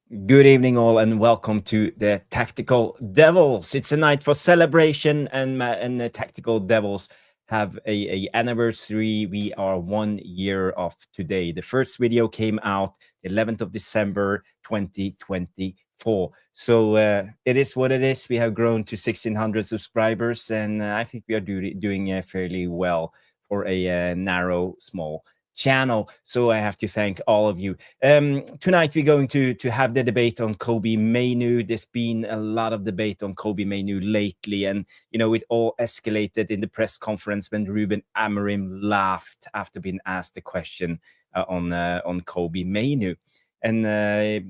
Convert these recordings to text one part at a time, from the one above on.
Good evening, all, and welcome to the Tactical Devils. It's a night for celebration, and the Tactical Devils have a anniversary. We are 1 year off today. The first video came out the 11th of December 2024. So it is what it is. We have grown to 1,600 subscribers, and I think we are doing fairly well for a narrow, small channel. So I have to thank all of you. Tonight we're going to have the debate on Kobbie Mainoo. There's been a lot of debate on Kobbie Mainoo lately, and it all escalated in the press conference when Ruben Amorim laughed after being asked the question on Kobbie Mainoo. And the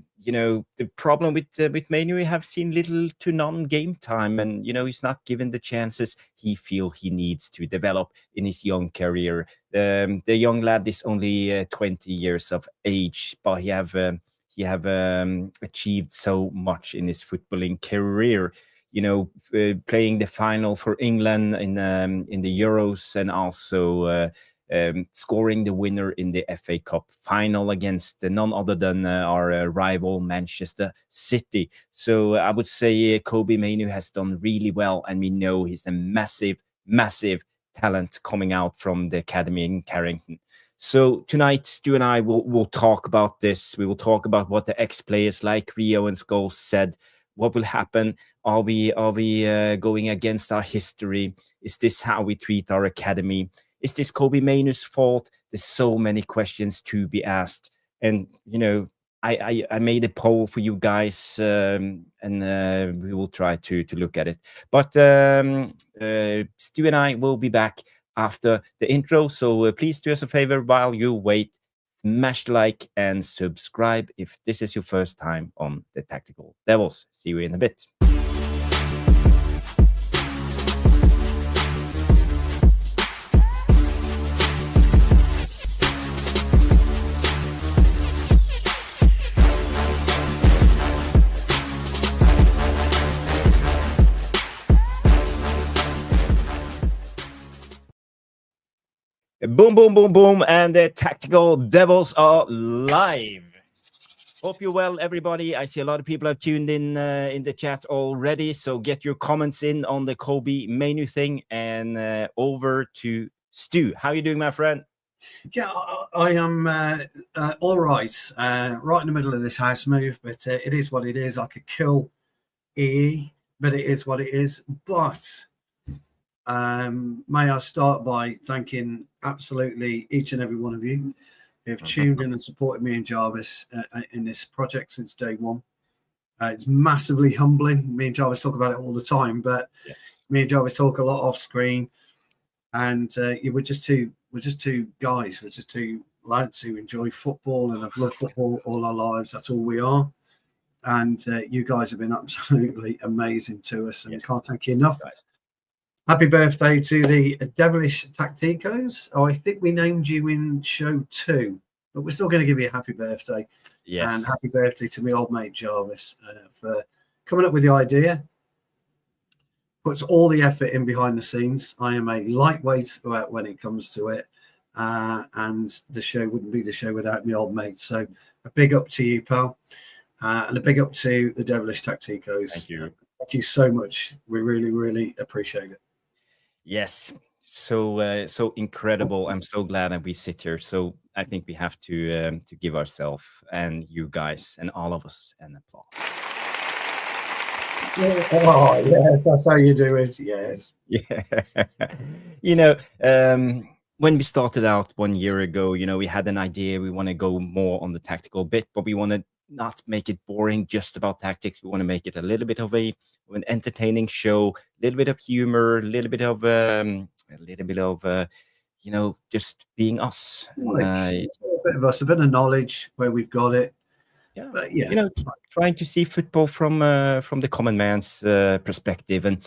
problem with Mainoo, we have seen little to none game time, and he's not given the chances he feels he needs to develop in his young career. The young lad is only 20 years of age, but he have achieved so much in his footballing career. Playing the final for England in the Euros, and also scoring the winner in the FA Cup final against none other than our rival Manchester City. So I would say Kobbie Mainoo has done really well, and we know he's a massive talent coming out from the academy in Carrington. So tonight, Stu and I will talk about this. We will talk about what the ex-players like Rio and Scholes said. What will happen? Are we going against our history? Is this how we treat our academy? Is this Kobbie Mainoo's fault? There's so many questions to be asked. And, I made a poll for you guys, and we will try to look at it. But Stu and I will be back after the intro. So please do us a favor while you wait. Smash the like and subscribe if this is your first time on the Tactical Devils. See you in a bit. Boom, boom, boom, boom, and the Tactical Devils are live. Hope you're well, everybody. I see a lot of people have tuned in the chat already, so get your comments in on the Kobbie Mainoo thing, and over to Stu. How are you doing, my friend? Yeah, I am all right. Right in the middle of this house move, but it is what it is. I could kill EE, but it is what it is. But may I start by thanking absolutely each and every one of you who have tuned in and supported me and Jarvis in this project since day one. It's massively humbling. Me and Jarvis talk about it all the time, but yes, me and Jarvis talk a lot off screen, and we're just two guys. We're just two lads who enjoy football and have loved football all our lives. That's all we are. And you guys have been absolutely amazing to us, and yes, can't thank you enough. Nice. Happy birthday to the Devilish Tacticos. Oh, I think we named you in show 2, but we're still going to give you a happy birthday. Yes. And happy birthday to my old mate Jarvis for coming up with the idea. Puts all the effort in behind the scenes. I am a lightweight when it comes to it. And the show wouldn't be the show without my old mate. So a big up to you, pal. And a big up to the Devilish Tacticos. Thank you. Thank you so much. We really, really appreciate it. Yes, so incredible. I'm so glad that we sit here. So I think we have to give ourselves and you guys and all of us an applause. Oh yes, that's how you do it. Yes. Yeah. When we started out 1 year ago, we had an idea. We want to go more on the tactical bit, but we want to not make it boring just about tactics. We want to make it a little bit of an entertaining show, a little bit of humor, a little bit of just being us. A bit of us, a bit of knowledge where we've got it. Yeah, but yeah, trying to see football from the common man's perspective, and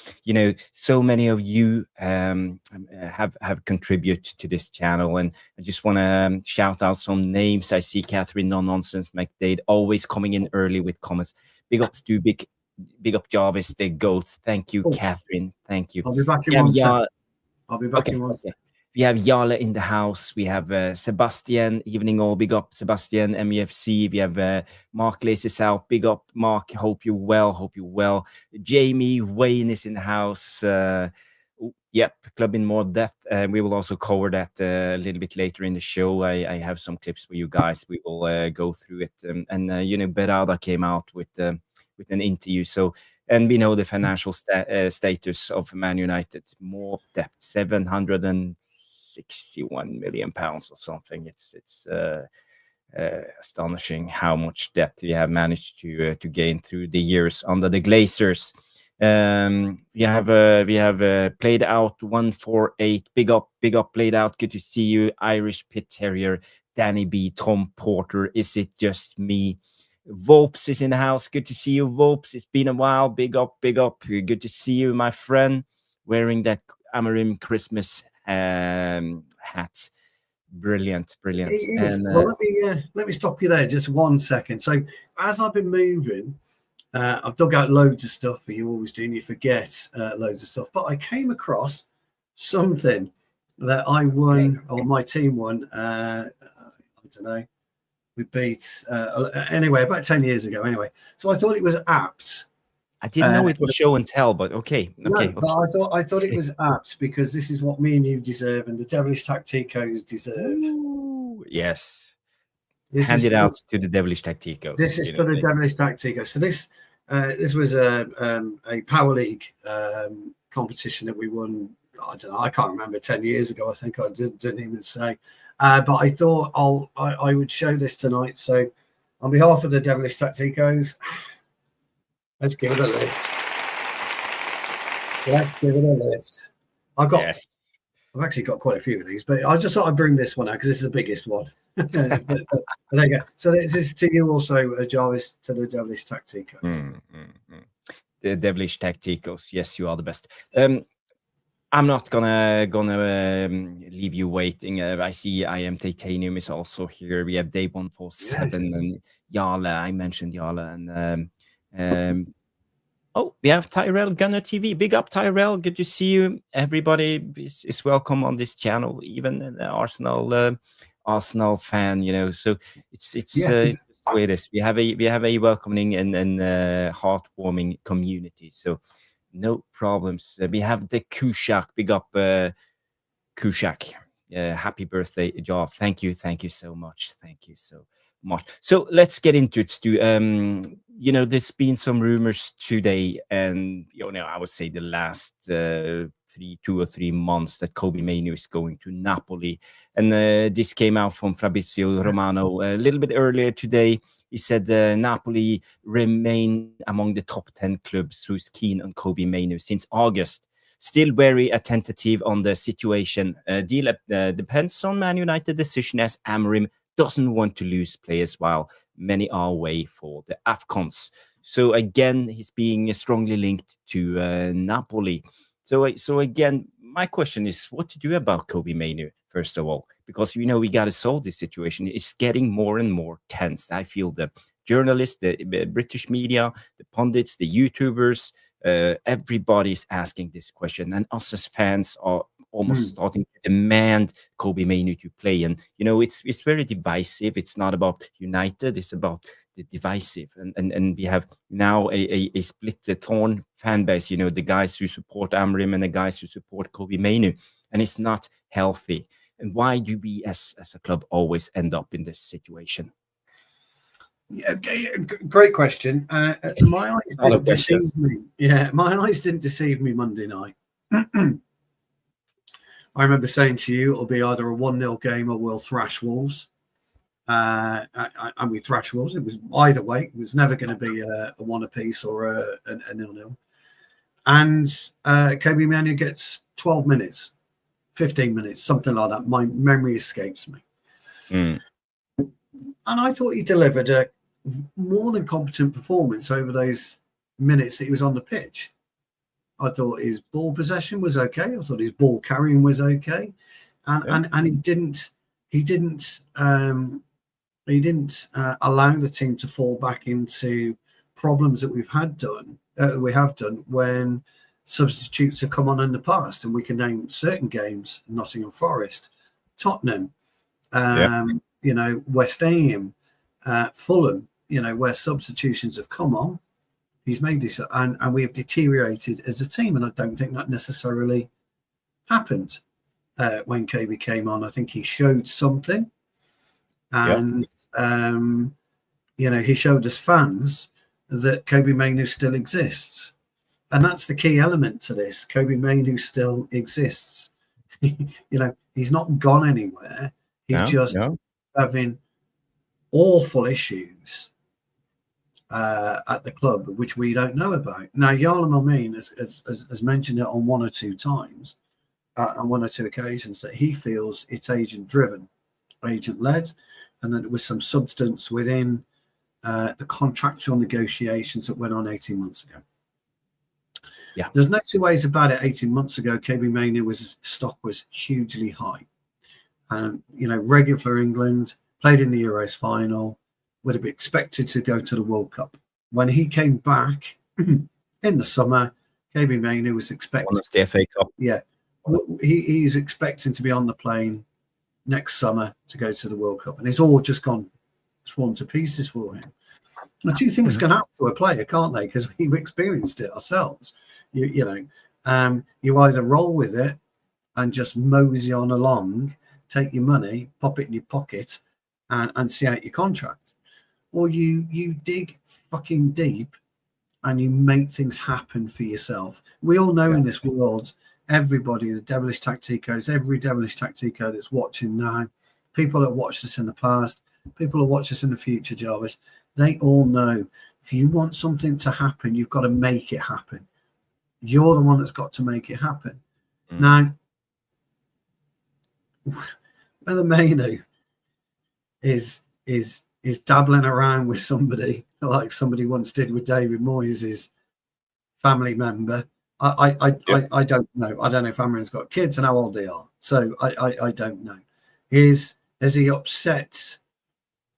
so many of you have contributed to this channel, and I just want to shout out some names. I see Catherine No Nonsense McDade always coming in early with comments. Big up Stu, big up Jarvis, the GOAT. Thank you, Catherine. Thank you. I'll be back in 1 second. I'll be back in 1 second. We have Jale in the house. We have Sebastian, evening all. Big up, Sebastian, MEFC. We have Mark Laces out. Big up, Mark. Hope you're well. Jamie Wayne is in the house. Yep, club in more depth. We will also cover that a little bit later in the show. I have some clips for you guys. We will go through it. Berarda came out with an interview. So, and we know the financial status of Man United. More depth, 761 million pounds or something. It's astonishing how much depth we have managed to gain through the years under the Glazers. We have played out 148. Big up, played out. Good to see you, Irish Pit Terrier, Danny B, Tom Porter. Is it just me? Vopes is in the house. Good to see you, Vopes. It's been a while. Big up. Good to see you, my friend, wearing that Amorim Christmas hat. Brilliant. Well, let me stop you there just 1 second. So as I've been moving, I've dug out loads of stuff, but you always do, and you forget loads of stuff. But I came across something that I won, or my team won. I don't know. We beat anyway about 10 years ago. Anyway, so I thought it was apt. I didn't know it was show and tell, but okay. No, but I thought it was apt because this is what me and you deserve, and the Devilish Tacticos deserve. Ooh, yes. Hand it out to the Devilish Tacticos. This is for the Devilish Tacticos. So this was a Power League competition that we won. I don't know. I can't remember 10 years ago. I think I didn't even say. But I thought I would show this tonight. So on behalf of the Devilish Tacticos, let's give it a lift. I've actually got quite a few of these, but I just thought I'd bring this one out because this is the biggest one. but there you go. So this is to you also, Jarvis, to the Devilish Tacticos. The Devilish Tacticos. Yes, you are the best. I'm not gonna leave you waiting. I see I Am Titanium is also here. We have Day 147 and Jale. I mentioned Jale and we have Tyrell Gunner TV. Big up, Tyrell. Good to see you. Everybody is welcome on this channel, even an Arsenal fan. So it's just the way it is. We have a welcoming and heartwarming community. So no problems. We have the Kushak. Big up, Kushak. Happy birthday, Jar. Thank you so much. So let's get into it, Stu. There's been some rumors today, and I would say the last 2 or 3 months that Kobbie Mainoo is going to Napoli, and this came out from Fabrizio Romano a little bit earlier today. He said Napoli remain among the top 10 clubs who's keen on Kobbie Mainoo since August. Still very attentive on the situation. Deal depends on Man United decision, as Amorim doesn't want to lose players while many are away for the AFCONs. So again, he's being strongly linked to Napoli. So again, my question is what to do about Kobbie Mainoo, first of all, because we got to solve this situation. It's getting more and more tense. I feel the journalists, the British media, the pundits, the YouTubers, everybody's asking this question, and us as fans are almost starting to demand Kobbie Mainoo to play. And it's very divisive. It's not about United, it's about the divisive, and we have now a split thorn fan base, the guys who support Amorim and the guys who support Kobbie Mainoo, and it's not healthy. And why do we as a club always end up in this situation? Yeah, great question. My eyes didn't deceive me. Yeah, my eyes didn't deceive me Monday night. I remember saying to you, it'll be either a 1-0 game or we'll thrash Wolves. And we thrashed Wolves. It was either way. It was never going to be a 1 apiece or a 0-0. And Kobbie Mainoo gets 12 minutes, 15 minutes, something like that. My memory escapes me. And I thought he delivered a more than competent performance over those minutes that he was on the pitch. I thought his ball possession was okay. I thought his ball carrying was okay, and he didn't allow the team to fall back into problems that we have done when substitutes have come on in the past, and we can name certain games: Nottingham Forest, Tottenham, West Ham, Fulham. Where substitutions have come on, he's made this, and we have deteriorated as a team. And I don't think that necessarily happened when Kobbie came on. I think he showed something, and he showed us fans that Kobbie Mainoo still exists. And that's the key element to this. Kobbie Mainoo still exists. He's not gone anywhere. He's just having awful issues at the club, which we don't know about. Now, Yarlam Amin has mentioned it on one or two times, on one or two occasions, that he feels it's agent-driven, agent-led, and that there was some substance within the contractual negotiations that went on 18 months ago. Yeah, there's no two ways about it. 18 months ago, Kobbie Mainoo stock was hugely high, and regular for England, played in the Euros final, would have been expected to go to the World Cup. When he came back in the summer, Kobbie Mainoo was expecting the FA Cup. Yeah, he's expecting to be on the plane next summer to go to the World Cup, and it's all just fallen to pieces for him. Now, two things can happen to a player, can't they? Because we've experienced it ourselves. You either roll with it and just mosey on along, take your money, pop it in your pocket, and see out your contract, or you dig fucking deep and you make things happen for yourself. We all know in this world, everybody, the devilish tacticos, every devilish tactico that's watching now, people that watched us in the past, people that watch us in the future, Jarvis, they all know if you want something to happen, you've got to make it happen. You're the one that's got to make it happen. Now, whether Mainoo is dabbling around with somebody like somebody once did with David Moyes' family member, I don't know. I don't know if Amorim's got kids and how old they are. So I don't know. Has he upset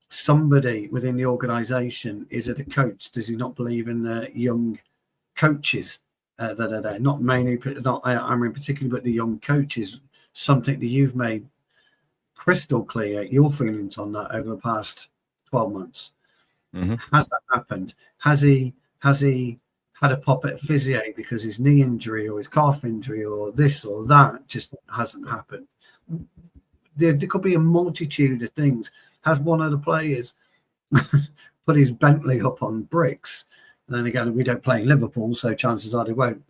somebody within the organisation? Is it a coach? Does he not believe in the young coaches that are there? Not Mainoo, not Amorim particularly, but the young coaches. Something that you've made crystal clear your feelings on that over the past 12 months. Has that happened? Has he had a pop at physio because his knee injury or his calf injury or this or that just hasn't happened? There could be a multitude of things. Has one of the players put his Bentley up on bricks? And then again, we don't play in Liverpool, so chances are they won't.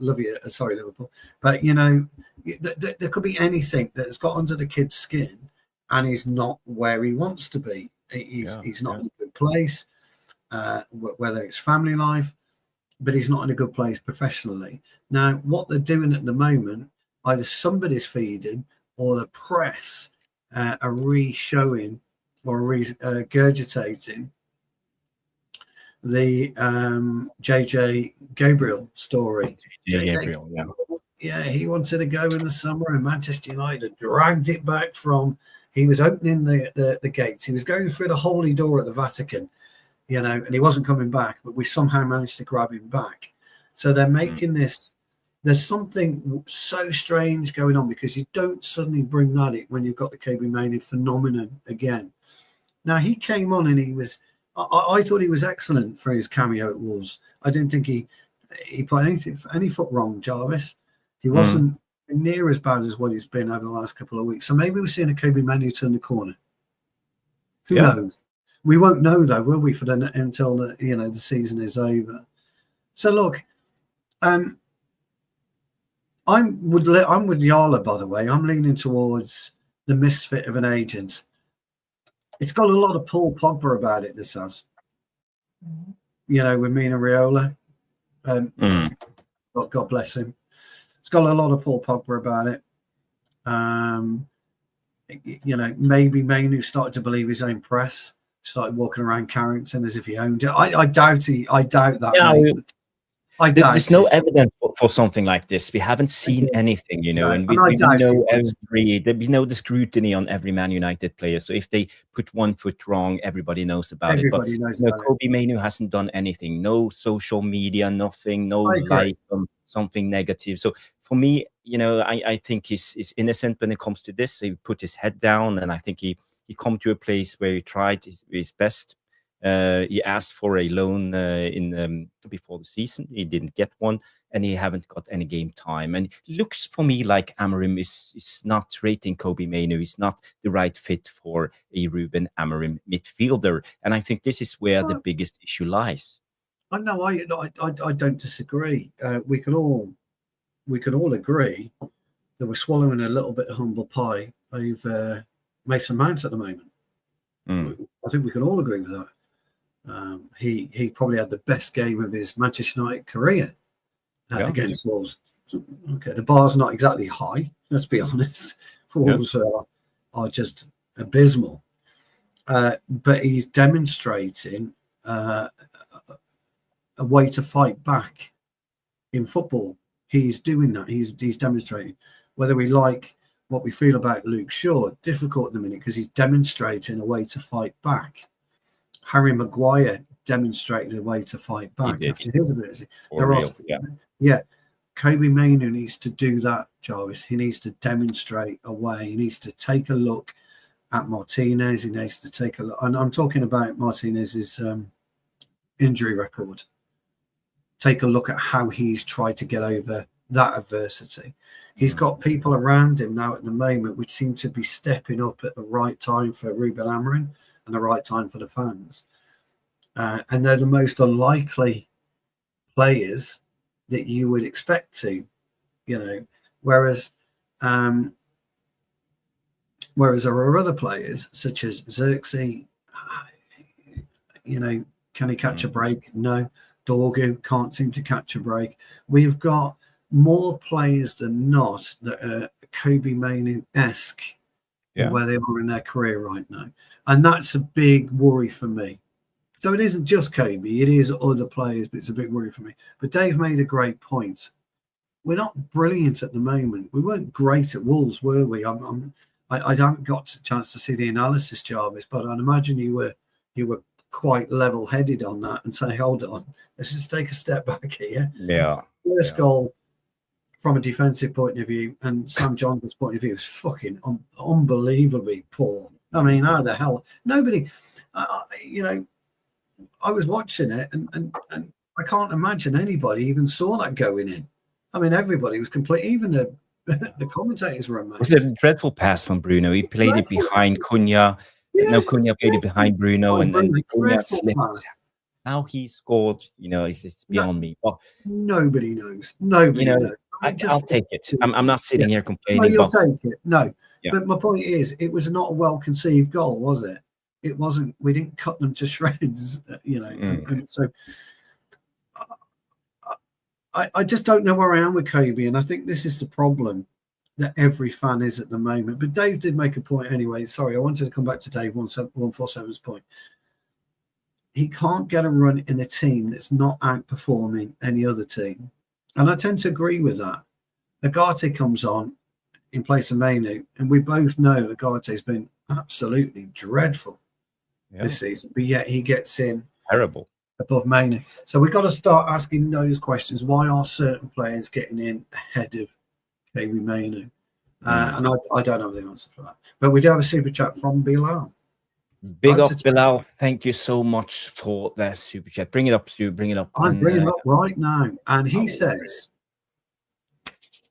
Sorry, Liverpool. But, there could be anything that's got under the kid's skin and he's not where he wants to be. He's not in a good place, whether it's family life, but he's not in a good place professionally. Now, what they're doing at the moment, either somebody's feeding or the press are re-showing or regurgitating the JJ Gabriel story. Gabriel, yeah, he wanted to go in the summer, and Manchester United dragged it back from. He was opening the gates. He was going through the holy door at the Vatican, and he wasn't coming back. But we somehow managed to grab him back. So they're making this. There's something so strange going on because you don't suddenly bring that in when you've got the Kobbie Mainoo phenomenon again. Now, he came on and he was. I thought he was excellent for his cameo at Wolves. I didn't think he put any foot wrong, Jarvis. He wasn't near as bad as what he's been over the last couple of weeks. So maybe we're seeing a Kobbie Mainoo turn the corner. Who knows? We won't know though, will we? Until the season is over. So look, I'm with Yarla, by the way. I'm leaning towards the misfit of an agent. It's got a lot of Paul Pogba about it, this has. With Mina Raiola. God bless him. It's got a lot of Paul Pogba about it. Maybe Mainoo started to believe his own press, started walking around Carrington as if he owned it. I doubt that. Yeah, There's no evidence for something like this. We haven't seen anything, No, and and I we doubt know it was. we know the scrutiny on every Man United player. So if they put one foot wrong, everybody knows about it. But Everybody knows about it. Kobbie Mainoo hasn't done anything. No social media, nothing. No I agree. light on something negative. So for me, I think he's innocent when it comes to this. He put his head down, and I think he come to a place where he tried his best. He asked for a loan before the season. He didn't get one, and he haven't got any game time. And it looks for me like Amorim is not rating Kobbie Mainoo. He's not the right fit for a Ruben Amorim midfielder. And I think this is where the biggest issue lies. I know. I don't disagree. We can all agree that we're swallowing a little bit of humble pie over Mason Mount at the moment. I think we can all agree with that. He probably had the best game of his Manchester United career against Wolves. Okay, the bar's not exactly high, let's be honest. Wolves are just abysmal. But he's demonstrating a way to fight back in football. He's doing that. He's demonstrating. Whether we like what we feel about Luke Shaw, difficult at the minute because he's demonstrating a way to fight back. Harry Maguire demonstrated a way to fight back after his ability. Kobbie Mainoo needs to do that, Jarvis. He needs to demonstrate a way. He needs to take a look at Martinez. He needs to take a look. And I'm talking about Martinez's injury record. Take a look at how he's tried to get over that adversity. He's got people around him now at the moment which seem to be stepping up at the right time for Ruben Amorim and the right time for the fans. And they're the most unlikely players that you would expect to, whereas there are other players such as Xerxes, can he catch a break? No. Dorgu can't seem to catch a break. We've got more players than not that are Kobbie Mainoo-esque where they are in their career right now. And that's a big worry for me. So it isn't just Kobbie, it is other players, but it's a big worry for me. But Dave made a great point. We're not brilliant at the moment. We weren't great at Wolves, were we? I haven't got a chance to see the analysis, Jarvis, but I'd imagine you were quite level-headed on that and say, hold on, let's just take a step back here. First goal from a defensive point of view and Sam Johnson's point of view is fucking unbelievably poor. I mean, how the hell? Nobody, I was watching it and I can't imagine anybody even saw that going in. I mean, everybody was complete, even the commentators were amazed. It was a dreadful pass from Bruno. He played it behind Cunha. No, Cunha played it behind Bruno, and Cunha slipped. How he scored, it's beyond me. But nobody knows. Nobody knows. I'll take it. I'm not sitting here complaining. No, you'll take it. No. Yeah. But my point is, it was not a well-conceived goal, was it? It wasn't. We didn't cut them to shreds, And so I just don't know where I am with Kobbie, and I think this is the problem that every fan is at the moment. But Dave did make a point anyway. Sorry, I wanted to come back to Dave 147's point. He can't get a run in a team that's not outperforming any other team. And I tend to agree with that. Agate comes on in place of Mainoo, and we both know Agate's been absolutely dreadful this season, but yet he gets in terrible above Mainoo. So we've got to start asking those questions. Why are certain players getting in ahead of Kobbie Mainoo? And I don't have the answer for that. But we do have a super chat from Bilal. Big up, Bilal. Thank you so much for that super chat. Bring it up, Stu. Bring it up. I'm bringing it up right now. And he says,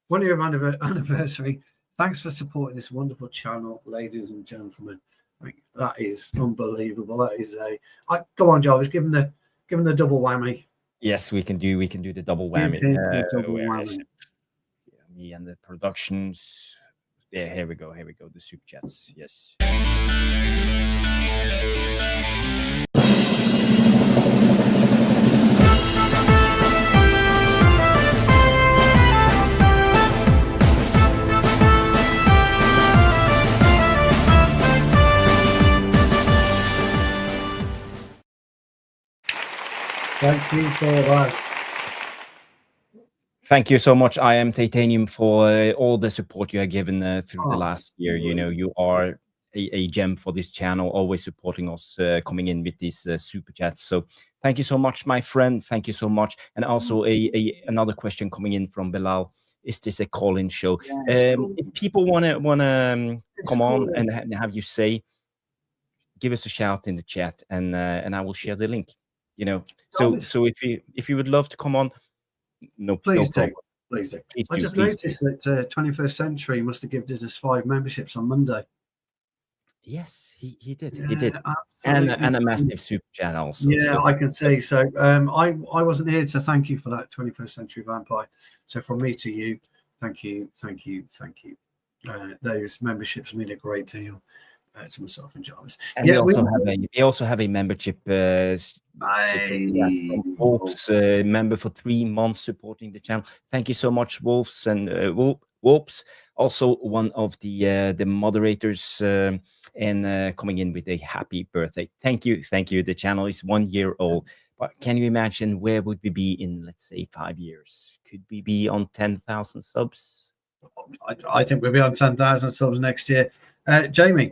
1 year of anniversary. Thanks for supporting this wonderful channel, ladies and gentlemen. That is unbelievable. That is go on, Jarvis. Give him the double whammy. Yes, we can do the double whammy. Me and the productions. Yeah, here we go. The super chats. Yes. Thank you for that. Thank you so much, I Am Titanium, for all the support you have given through the last year. You know, you are a gem for this channel, always supporting us, coming in with these super chats. So thank you so much, my friend. Thank you so much. And also another question coming in from Bilal. Is this a call-in show? Cool. If people wanna come on and have you say, give us a shout in the chat, and I will share the link. You know, so if you would love to come on, no problem. Please do. I just noticed that 21st Century must have given us 5 memberships on Monday. Yes, he did. Yeah, he did, absolutely. and a massive super chat also. Yeah, so. I can see. So I wasn't here to thank you for that 21st Century Vampire. So from me to you, thank you. Those memberships mean a great deal to myself and Jarvis. And we also have a membership. Wolves member for 3 months supporting the channel. Thank you so much, Wolves and Wolves. Also one of the moderators and coming in with a happy birthday. Thank you. The channel is 1 year old. But can you imagine where would we be in, let's say, 5 years? Could we be on 10,000 subs? I think we'll be on 10,000 subs next year. Jamie,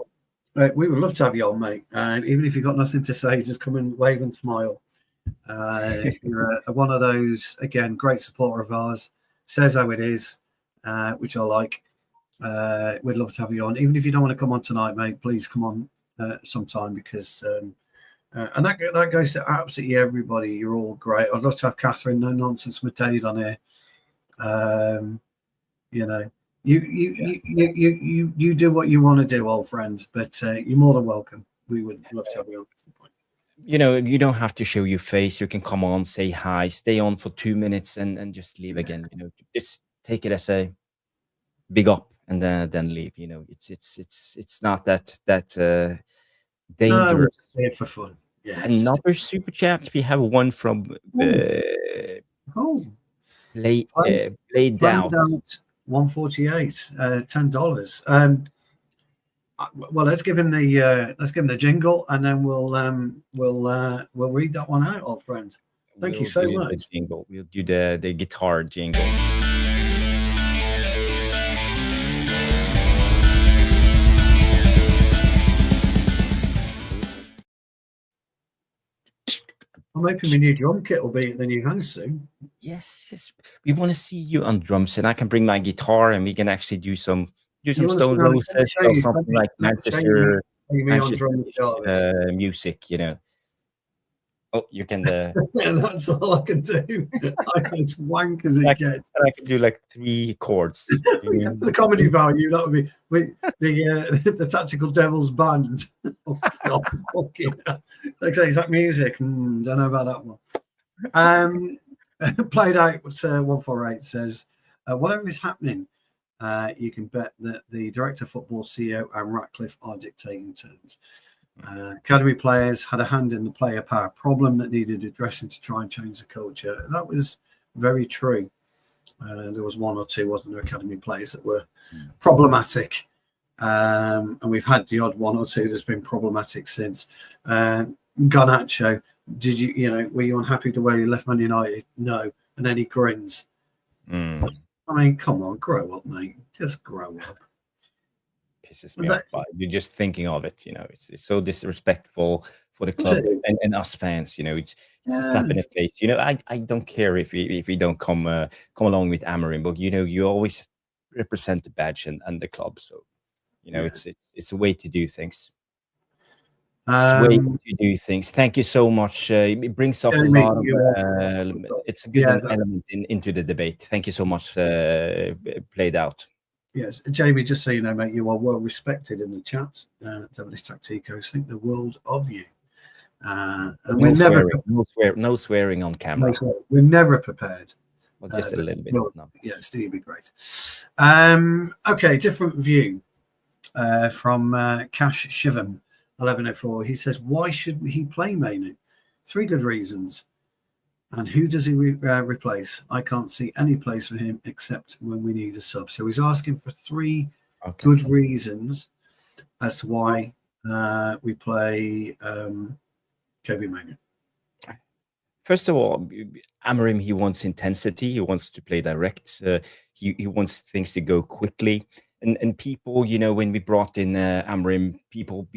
we would love to have you on, mate. And even if you've got nothing to say, just come and wave and smile. You're one of those, again, great supporter of ours. Says how it is, which I like. We'd love to have you on. Even if you don't want to come on tonight, mate, please come on sometime, because and that goes to absolutely everybody. You're all great. I'd love to have Catherine No Nonsense Mateid on here. You know, you do what you want to do, old friend, but you're more than welcome. We would love to have you on at some point. You know, you don't have to show your face. You can come on, say hi, stay on for 2 minutes, and just leave again. You know, just take it as a big up, and then leave. You know, it's not that dangerous. No, it's for fun. Yeah. Another super chat. We have one from Played Out 148, $10. Well, let's give him the jingle, and then we'll read that one out, old friend. Thank you so much. We'll do the guitar jingle. I'm hoping my new drum kit will be at the new house soon. Yes. We want to see you on drums, and I can bring my guitar, and we can actually do some Stone Roses or something like Manchester music, you know. Oh, you can. Yeah, that's all I can do. I can just wank as it gets. I can do like 3 chords. The comedy value, that would be the Tactical Devils Band. Oh, God, fucking hell. Like, is that music? Don't know about that one. Played Out 148 says, whatever is happening, you can bet that the director of football, CEO, and Ratcliffe are dictating terms. Academy players had a hand in the player power problem that needed addressing to try and change the culture. That was very true. There was 1 or 2, wasn't there, academy players that were problematic, and we've had the odd 1 or 2 that's been problematic since. Garnacho, were you unhappy the way you left Man United? No. And then he grins. I mean, come on, grow up, mate. Just grow up. Pisses me off. You're just thinking of it, you know. It's so disrespectful for the club and us fans, you know. It's a slap in the face. You know, I don't care if we don't come along with Amorim, but you know, you always represent the badge and the club. So, you know, it's a way to do things. It's a way to do things. Thank you so much. It brings up a lot of it's a good element into the debate. Thank you so much. Played Out. Yes, Jamie, just so you know, mate, you are well respected in the chats. Devilish Tacticos think the world of you. And no swearing on camera. We're never prepared. Well, just a little bit. Yeah, Steve, be great. Okay, different view from Cash Shivam 1104. He says, why should he play Mainoo? 3 good reasons. And who does he replace? I can't see any place for him except when we need a sub. So he's asking for 3 good reasons as to why we play Kobbie Mainoo. first of all, Amorim, he wants intensity. He wants to play direct. He wants things to go quickly. And people, when we brought in Amorim, people,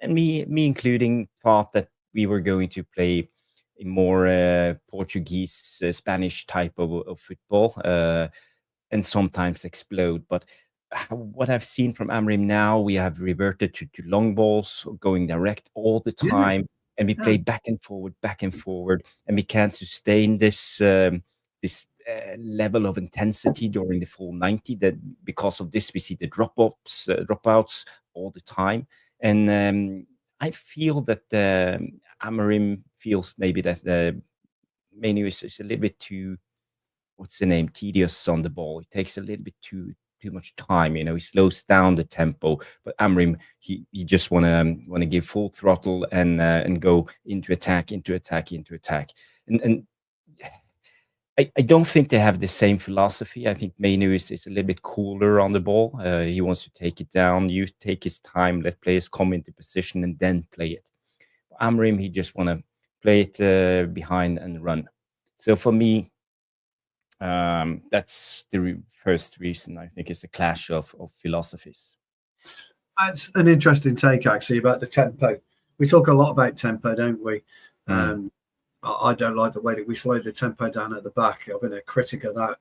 and me including, thought that we were going to play a more Portuguese, Spanish type of football, and sometimes explode. But what I've seen from Amorim now, we have reverted to long balls, going direct all the time, and we play back and forward, and we can't sustain this level of intensity during the full 90. That because of this, we see the dropouts all the time, and I feel that Amorim feels maybe that Mainoo is a little bit too, what's the name, tedious on the ball. It takes a little bit too much time. He slows down the tempo. But Amorim, he just wanna give full throttle and go into attack. And I don't think they have the same philosophy. I think Mainoo is a little bit cooler on the ball. He wants to take it down, take his time, let players come into position, and then play it. Amorim, he just want to play it behind and run. So for me, that's the first reason. I think it's a clash of philosophies. That's an interesting take, actually, about the tempo. We talk a lot about tempo, don't we? I don't like the way that we slowed the tempo down at the back. I've been a critic of that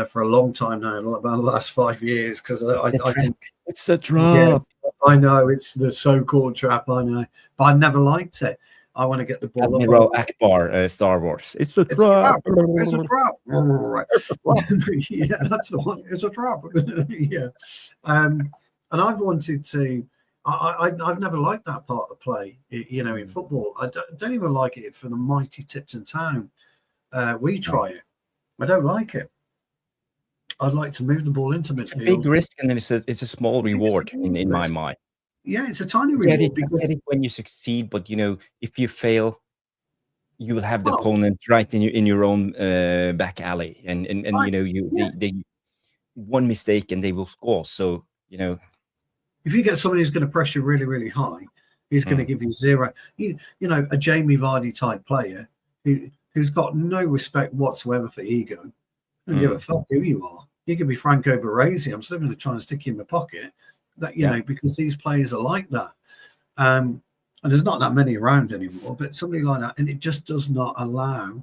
for a long time now, about the last 5 years, because I think it's a trap. Yeah, I know it's the so-called trap. I know, but I never liked it. I want to get the ball Admiral up. Akbar, Star Wars. It's a trap. It's a trap. Yeah, that's the one. It's a trap. Yeah. And I've wanted to. I've never liked that part of play. In football, I don't even like it for the mighty Tipton Town. We try it. I don't like it. I'd like to move the ball into midfield. It's a big risk, and then it's a small reward in my mind. Yeah, it's a tiny reward because get it when you succeed, but if you fail, you will have the opponent right in your own back alley, and they one mistake and they will score. So if you get somebody who's going to pressure really, really high, he's going to give you zero. A Jamie Vardy type player who's got no respect whatsoever for ego. Don't give a fuck who you are. You could be Franco Baresi. I'm still going to try and stick you in my pocket. That because these players are like that. And there's not that many around anymore, but somebody like that, and it just does not allow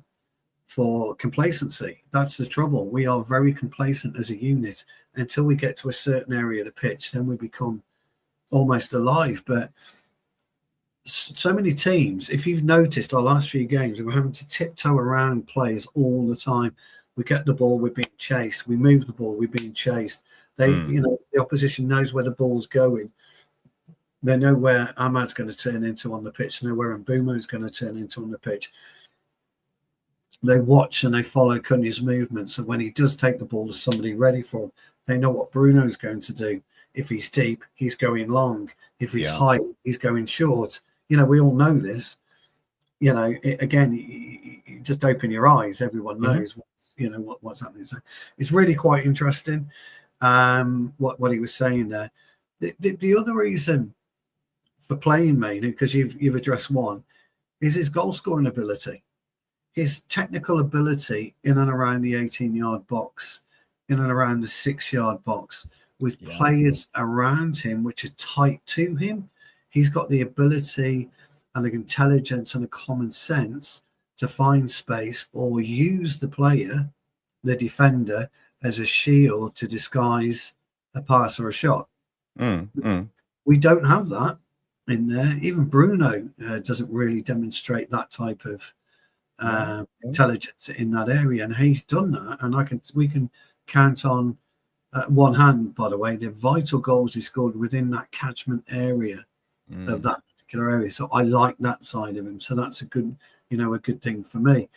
for complacency. That's the trouble. We are very complacent as a unit until we get to a certain area of the pitch. Then we become almost alive. But so many teams, if you've noticed our last few games, we're having to tiptoe around players all the time. We get the ball, we're being chased. We move the ball, we're being chased. The opposition knows where the ball's going. They know where Ahmad's going to turn into on the pitch. They know where Mbumo's going to turn into on the pitch. They watch and they follow Cunha's movements. And when he does take the ball to somebody ready for him, they know what Bruno's going to do. If he's deep, he's going long. If he's high, he's going short. We all know this. Again, you just open your eyes. Everyone knows, what's happening. So it's really quite interesting. What he was saying there. The other reason for playing Mainoo, because you've addressed one, is his goal scoring ability, his technical ability in and around the 18-yard box, in and around the 6-yard box, with players around him which are tight to him. He's got the ability and the intelligence and the common sense to find space or use the player, the defender, as a shield to disguise a pass or a shot. We don't have that in there. Even Bruno doesn't really demonstrate that type of intelligence in that area, and he's done that. And we can count on one hand, by the way, the vital goals he scored within that catchment area of that particular area. So I like that side of him. So that's a good thing for me.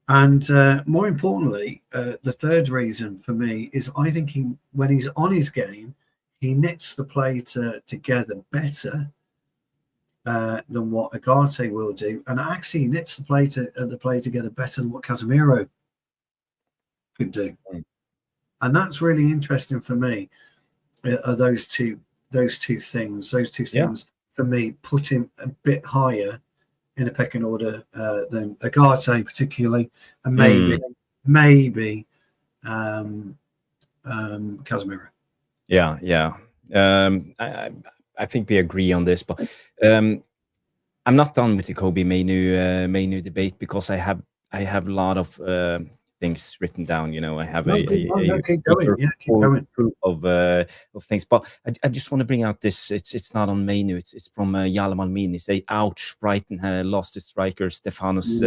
And more importantly, the third reason for me is I think when he's on his game, he knits the play together better than what Agate will do, and actually knits the play together better than what Casemiro could do. And that's really interesting for me. Are those two things? Those two things for me put him a bit higher in a pecking order than Agate particularly, and Mm. maybe Casemiro. Yeah. I think we agree on this, but I'm not done with the Kobbie Mainoo debate because I have a lot of things written down. I have No, keep going. Yeah, keep going. full of things, but I just want to bring out this. It's not on Mainoo. It's from Yala Malmini. Say, ouch! Brighton lost its striker Stefanos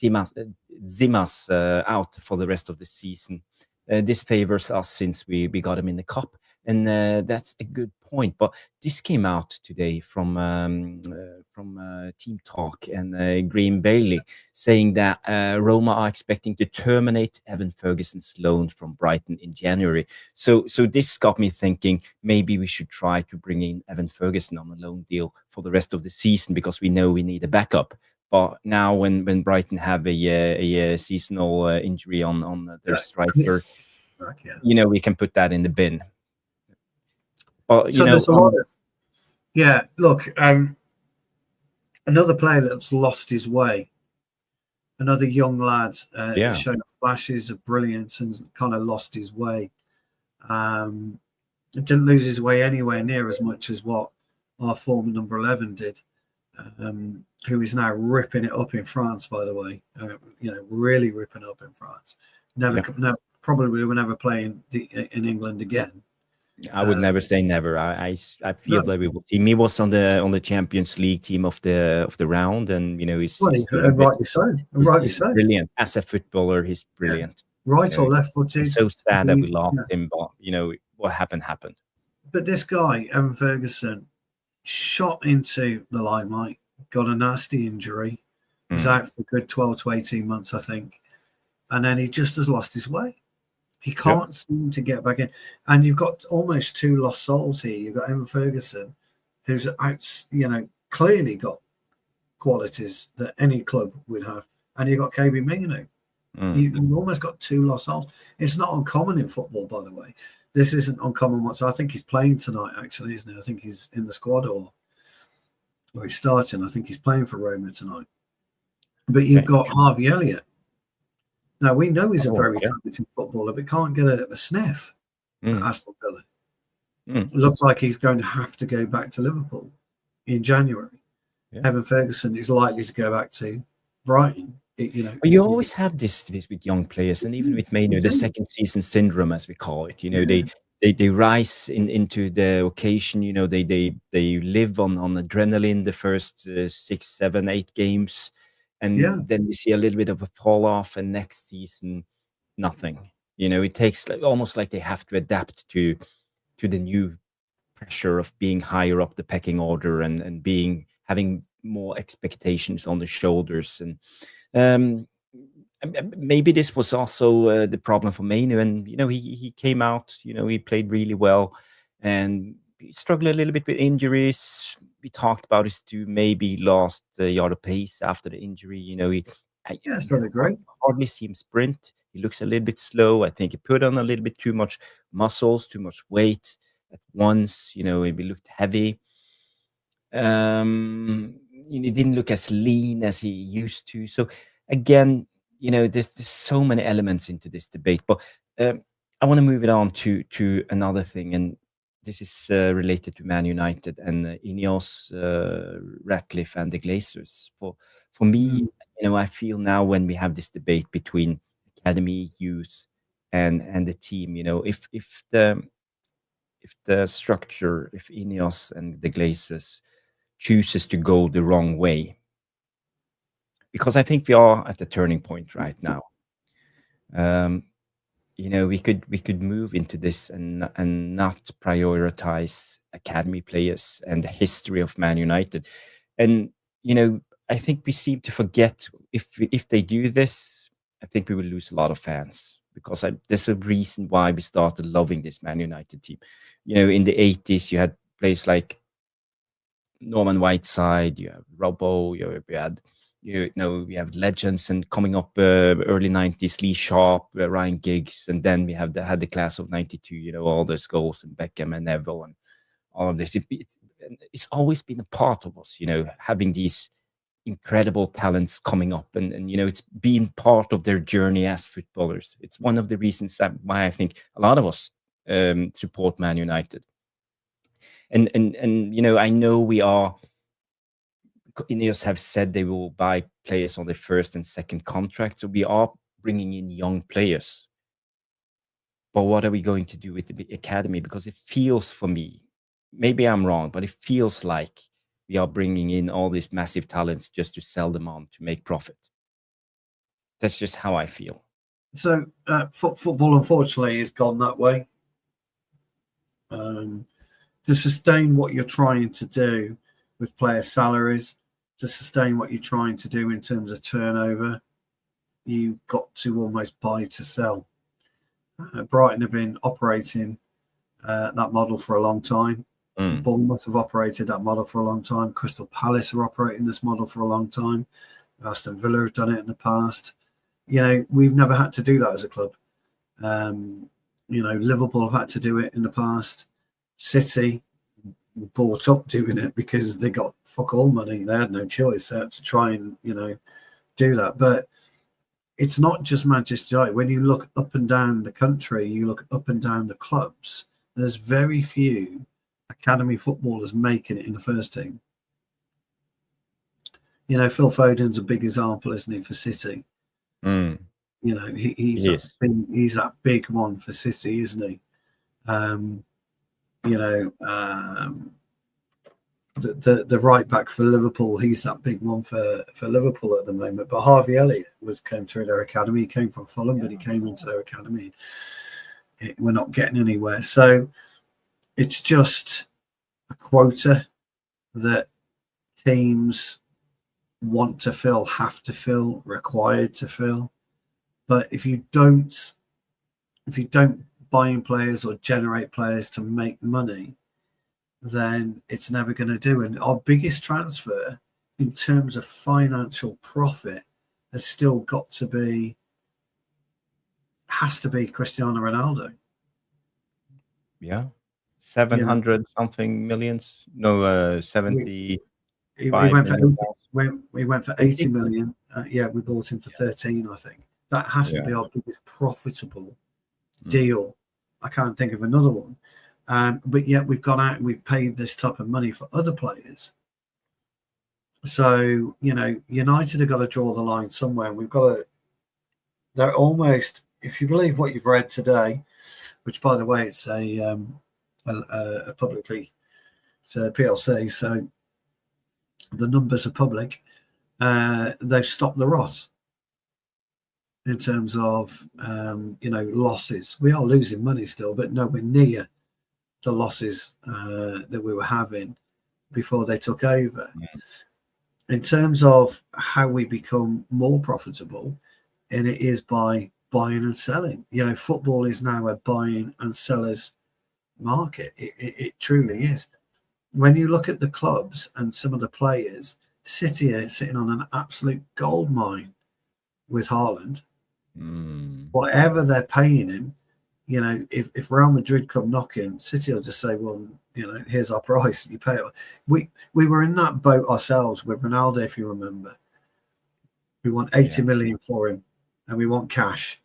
Zimas out for the rest of the season. This favors us since we got him in the cup, and that's a good point. But this came out today from Team Talk and Graham Bailey saying that Roma are expecting to terminate Evan Ferguson's loan from Brighton in January. So this got me thinking maybe we should try to bring in Evan Ferguson on a loan deal for the rest of the season because we know we need a backup. But now, when Brighton have a seasonal injury on their striker, we can put that in the bin. But so there's a lot of Look, another player that's lost his way, another young lad showing flashes of brilliance and kind of lost his way. Didn't lose his way anywhere near as much as what our former number 11 did. Who is now ripping it up in France, by the way. Really ripping up in France. Probably will never play in England again. I would never say never. I feel that we will see. He was on the Champions League team of the round, and he's rightly so. He's brilliant as a footballer. He's brilliant. Yeah. Right or left footed. So sad that we lost him, but what happened. But this guy, Evan Ferguson, shot into the limelight, got a nasty injury, was out for a good 12 to 18 months, I think, and then he just has lost his way. He can't seem to get back in. And you've got almost two lost souls here. You've got Evan Ferguson, who's clearly got qualities that any club would have, and you've got Kobbie Mainoo. You've almost got two lost souls. It's not uncommon in football, by the way. This isn't uncommon whatsoever. I think he's playing tonight, actually, isn't he? I think he's in the squad or he's starting. I think he's playing for Roma tonight. But you've got Harvey Elliott. Now, we know he's a very talented footballer, but can't get a sniff at Aston Villa. It looks like he's going to have to go back to Liverpool in January. Evan Ferguson is likely to go back to Brighton. You always have this with young players, and even with Mainoo, the second season syndrome, as we call it. They rise into the occasion. They live on adrenaline the first 6, 7, 8 games. And then we see a little bit of a fall off, and next season, nothing. It takes almost like they have to adapt to the new pressure of being higher up the pecking order and having more expectations on the shoulders. And maybe this was also the problem for Mainoo. And he came out. He played really well, and he struggled a little bit with injuries. We talked about his too. Maybe lost the yard of pace after the injury. Hardly see him sprint. He looks a little bit slow. I think he put on a little bit too much muscles, too much weight at once. He looked heavy. He didn't look as lean as he used to. So again, there's so many elements into this debate. But I want to move it on to another thing, and this is related to Man United and Ineos, Ratcliffe, and the Glazers. For me, I feel now when we have this debate between academy, youth, and the team, if the structure, if Ineos and the Glazers chooses to go the wrong way, because I think we are at the turning point right now. We could move into this and not prioritize academy players and the history of Man United. And I think we seem to forget if they do this, I think we will lose a lot of fans, because there's a reason why we started loving this Man United team. In the 80s, you had players like Norman Whiteside, you have Robbo, we have legends, and coming up early 90s, Lee Sharp, Ryan Giggs, and then we had the class of 92, all those goals, and Beckham and Neville and all of this. It's always been a part of us, having these incredible talents coming up, and it's being part of their journey as footballers. It's one of the reasons why I think a lot of us support Man United. And I know Ineos have said they will buy players on their first and second contract, so we are bringing in young players. But what are we going to do with the academy? Because it feels, for me, maybe I'm wrong, but it feels like we are bringing in all these massive talents just to sell them on to make profit. That's just how I feel. So football, unfortunately, has gone that way. To sustain what you're trying to do with player salaries, to sustain what you're trying to do in terms of turnover, you've got to almost buy to sell. Brighton have been operating that model for a long time. Bournemouth have operated that model for a long time. Crystal Palace are operating this model for a long time. Aston Villa have done it in the past. We've never had to do that as a club. Liverpool have had to do it in the past. City bought up doing it because they got fuck all money. They had no choice. They had to try and, do that. But it's not just Manchester United. When you look up and down the country, you look up and down the clubs, there's very few academy footballers making it in the first team. Phil Foden's a big example, isn't he, for City? He's that big one for City, isn't he? The right back for Liverpool, he's that big one for Liverpool at the moment. But Harvey Elliott came through their academy. He came from Fulham, but he came into their academy. We're not getting anywhere. So it's just a quota that teams want to fill, have to fill, required to fill. But if you don't buy in players or generate players to make money, then it's never going to do. And our biggest transfer in terms of financial profit has still has to be Cristiano Ronaldo. Yeah. 700 something millions. No, 70. We went for 80 million. We bought him for 13, I think. That has to be our biggest profitable deal. I can't think of another one. But yet we've gone out and we've paid this type of money for other players. So, United have got to draw the line somewhere. They're almost, if you believe what you've read today, which, by the way, it's a publicly, it's a PLC, so the numbers are public. They've stopped the rot in terms of, losses. We are losing money still, but nowhere near the losses that we were having before they took over. In terms of how we become more profitable, and it is by buying and selling. Football is now a buying and sellers market. It truly is. When you look at the clubs and some of the players, City are sitting on an absolute gold mine with Haaland. Whatever they're paying him, if Real Madrid come knocking, City will just say, well, here's our price. You pay it. We were in that boat ourselves with Ronaldo, if you remember. We want 80 million for him, and we want cash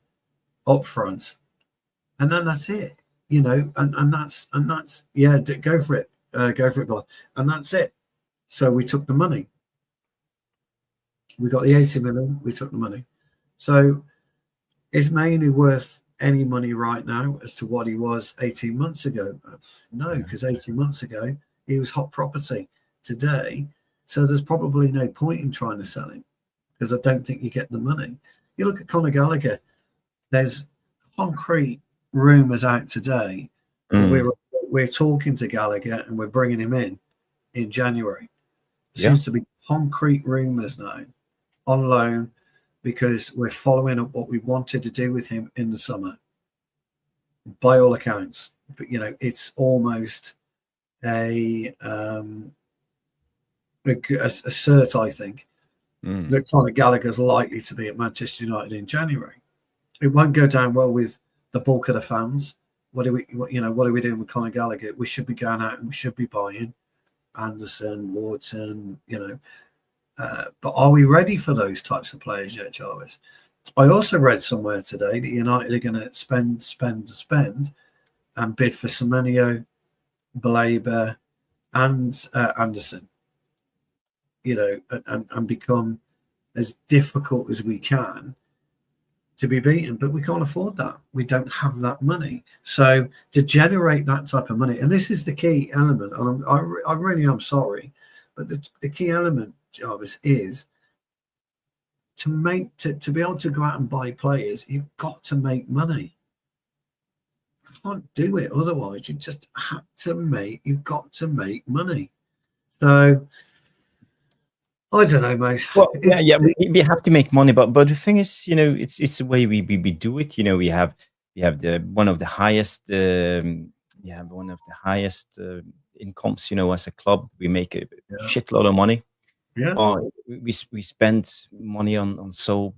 up front, and then that's it. And that's go for it, Bob. And that's it. So we took the money. We got the 80 million. We took the money. So is Mainoo worth any money right now as to what he was 18 months ago? No, because 18 months ago he was hot property. Today, so there's probably no point in trying to sell him because I don't think you get the money. You look at Conor Gallagher. There's concrete rumours out today. We're talking to Gallagher and we're bringing him in January. Seems to be concrete rumours now on loan, because we're following up what we wanted to do with him in the summer, by all accounts. But it's almost a cert, I think, that Conor Gallagher's likely to be at Manchester United in January. It won't go down well with the bulk of the fans. What are we doing with Conor Gallagher? We should be going out and we should be buying Anderson, Wharton, But are we ready for those types of players yet, Jarvis? I also read somewhere today that United are going to spend and bid for Semenyo, Blaber, and Anderson. And become as difficult as we can to be beaten, but we can't afford that. We don't have that money. So to generate that type of money, and this is the key element, and I really am sorry, but the key element, Jarvis, is to be able to go out and buy players, you've got to make money. You can't do it otherwise. You've got to make money. So I don't know, mate. Well, we have to make money, but the thing is, it's the way we do it. We have one of the highest incomes. As a club, we make a shitload of money. Yeah. We spend money on so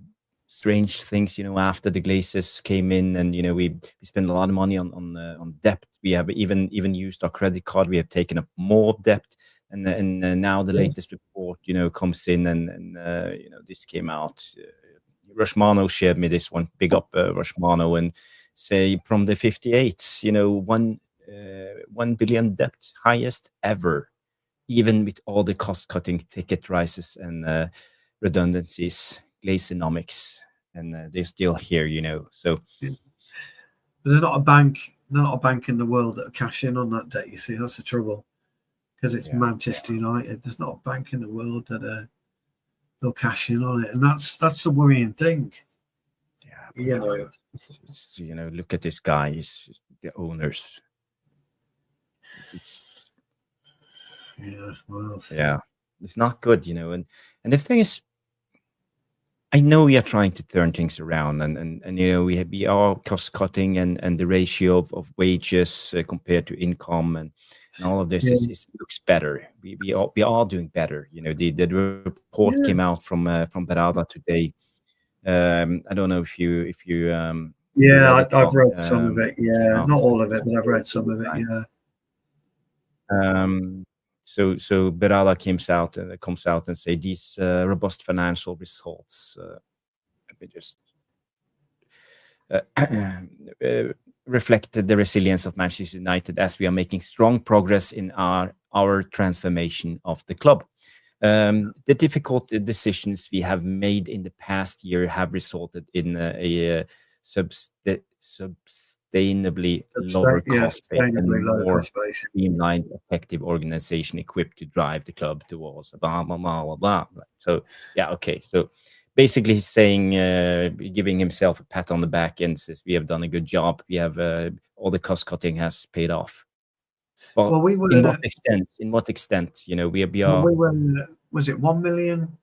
strange things. After the Glazers came in, and we spend a lot of money on debt. We have even used our credit card. We have taken up more debt. And now the latest report, comes in, and this came out. Rushmano shared me this one. Big up Rushmano, and say from the 58s, 1 billion debt, highest ever, even with all the cost-cutting, ticket rises, and redundancies, Glazeonomics, and they're still here, So but there's not a bank in the world that'll cash in on that debt. You see, that's the trouble. Because it's Manchester United, there's not a bank in the world that they'll cash in on it, and that's the worrying thing. Look at this guy. He's the owners. It's not good, and the thing is, I know we are trying to turn things around, and we are cost cutting, and the ratio of wages compared to income, and all of this looks better. We are doing better. The report came out from Berada today. I don't know if you I've read some of it. Yeah, not all of it, but I've read some of it. Yeah. So Berada comes out and say these robust financial results. Let me just reflect the resilience of Manchester United as we are making strong progress in our transformation of the club. The difficult decisions we have made in the past year have resulted in a sustainably lower cost base and more streamlined, effective organization equipped to drive the club towards blah, blah, blah, blah, blah. So, So basically he's saying, giving himself a pat on the back and says, we have done a good job. We have all the cost cutting has paid off. But in what extent, we are... we were, was it 1 million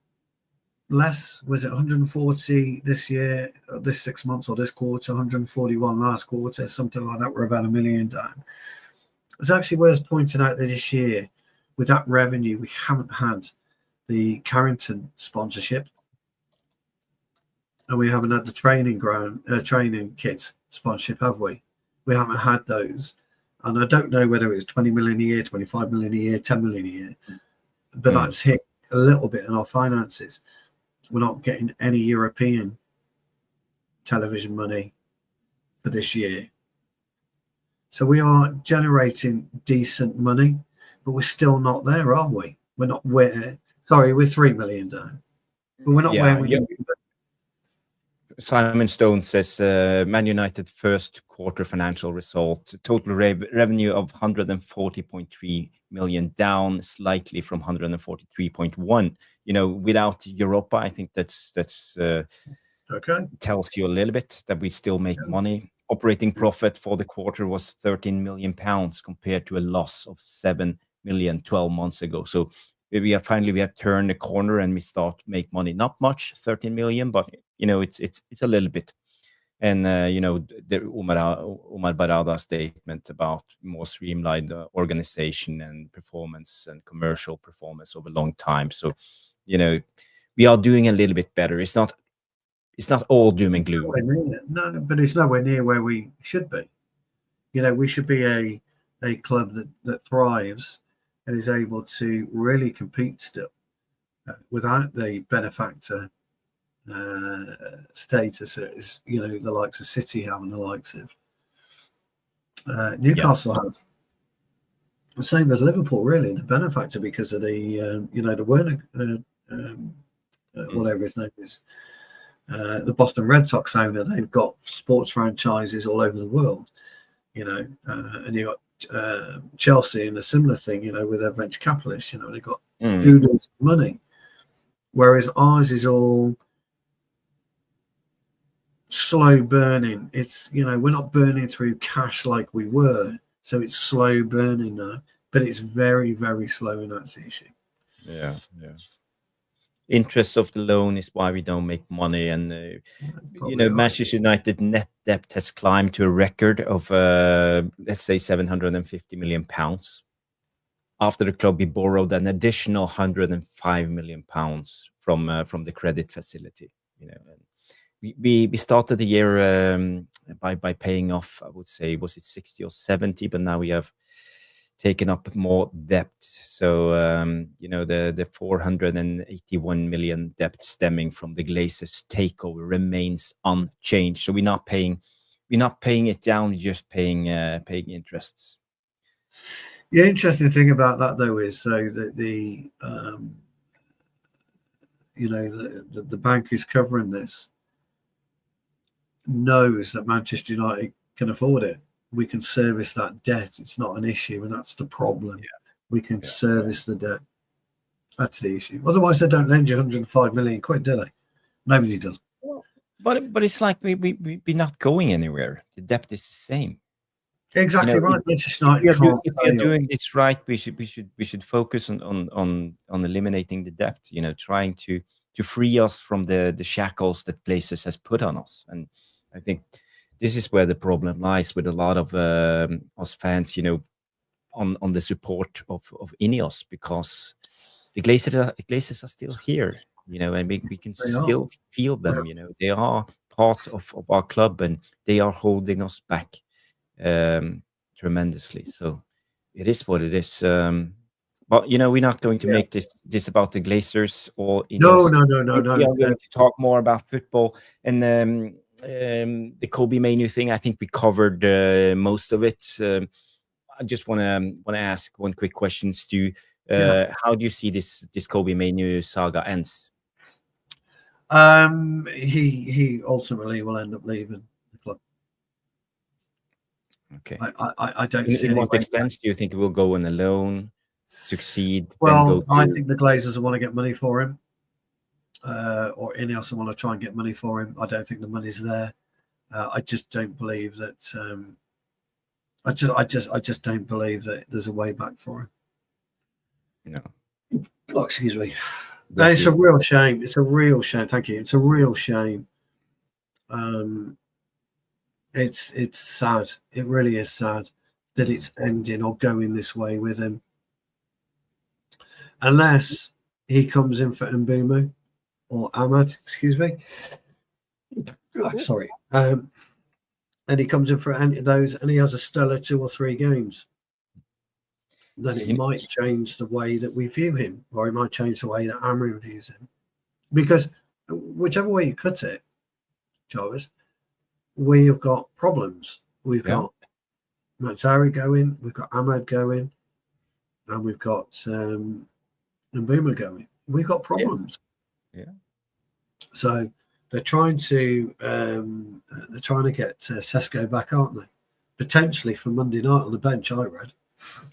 less? Was it 140 this year, or this 6 months, or this quarter, 141 last quarter, something like that? We're about 1 million down. It's actually worth pointing out that this year, with that revenue, we haven't had the Carrington sponsorship, and we haven't had the training kit sponsorship, have we? We haven't had those. And I don't know whether it was 20 million a year, 25 million a year, 10 million a year, but that's hit a little bit in our finances. We're not getting any European television money for this year. So we are generating decent money, but we're still not there, are we? We're 3 million down, but we're not where we need to be. Simon Stone says Man United first quarter financial result, total revenue of 140.3 million, down slightly from 143.1. Without Europa, I think that's okay. Tells you a little bit that we still make money. Operating profit for the quarter was 13 million pounds compared to a loss of 7 million 12 months ago. So we have turned the corner and we start to make money. Not much, 13 million, but it's a little bit. And the Umar Barada statement about more streamlined organization and performance and commercial performance over a long time. So we are doing a little bit better. It's not all doom and gloom. No, but it's nowhere near where we should be. We should be a club that thrives and is able to really compete still. without the benefactor status, as the likes of City have and the likes of Newcastle have. The same as Liverpool, really, the benefactor because of the the Werner, whatever his name is, the Boston Red Sox owner. They've got sports franchises all over the world, and you got Chelsea and a similar thing, with their venture capitalists. They've got oodles of money, whereas ours is all slow burning. It's we're not burning through cash like we were. So it's slow burning now, but it's very, very slow, and that's the issue. Yeah. Interest of the loan is why we don't make money, and Manchester United net debt has climbed to a record of let's say 750 million pounds. After the club, we borrowed an additional 105 million pounds from the credit facility. We started the year by paying off, I would say, was it 60 or 70, but now we have taken up more debt. So the 481 million debt stemming from the Glazers takeover remains unchanged. So we're not paying it down, we're just paying interests. The interesting thing about that, though, is so that the bank who's covering this knows that Manchester United can afford it. We can service that debt. It's not an issue, and that's the problem. We can service the debt. That's the issue. Otherwise, they don't lend you 105 million quid, do they? Nobody does. But it's like we're not going anywhere. The debt is the same. Exactly right. Manchester United can't. If we are doing this right, we should focus on eliminating the debt. Trying to free us from the shackles that Glazers has put on us. And I think this is where the problem lies with a lot of us fans, on the support of Ineos, because the Glazers are still here, and we can still feel them. They are part of our club, and they are holding us back tremendously. So it is what it is. But we're not going to make this about the Glazers or Ineos. No. We are going to talk more about football and the Kobbie Mainoo thing. I think we covered most of it. I just want to ask one quick question, Stu. How do you see this Kobbie Mainoo saga ends? He ultimately will end up leaving the club. Okay. I don't see. In what extent do you think it will go on a loan, succeed? Well, I think the Glazers will want to get money for him, or Ineos will want to try and get money for him. I don't think the money's there. I just don't believe that. I just don't believe that there's a way back for him. No. Oh, excuse me. No, it's a real shame. It's a real shame. Thank you. It's a real shame. It's sad. It really is sad that it's ending or going this way with him. Unless he comes in for Mbeumo or Ahmad, excuse me. Sorry. And he comes in for any of those and he has a stellar 2 or 3 games. Then it might change the way that we view him, or it might change the way that Amorim views him. Because whichever way you cut it, Jarvis, we have got problems. We've got Matsari going, we've got Ahmad going, and we've got Mbeumo going. We've got problems. Yeah. So they're trying to get Sesko back, aren't they? Potentially for Monday night on the bench, I read.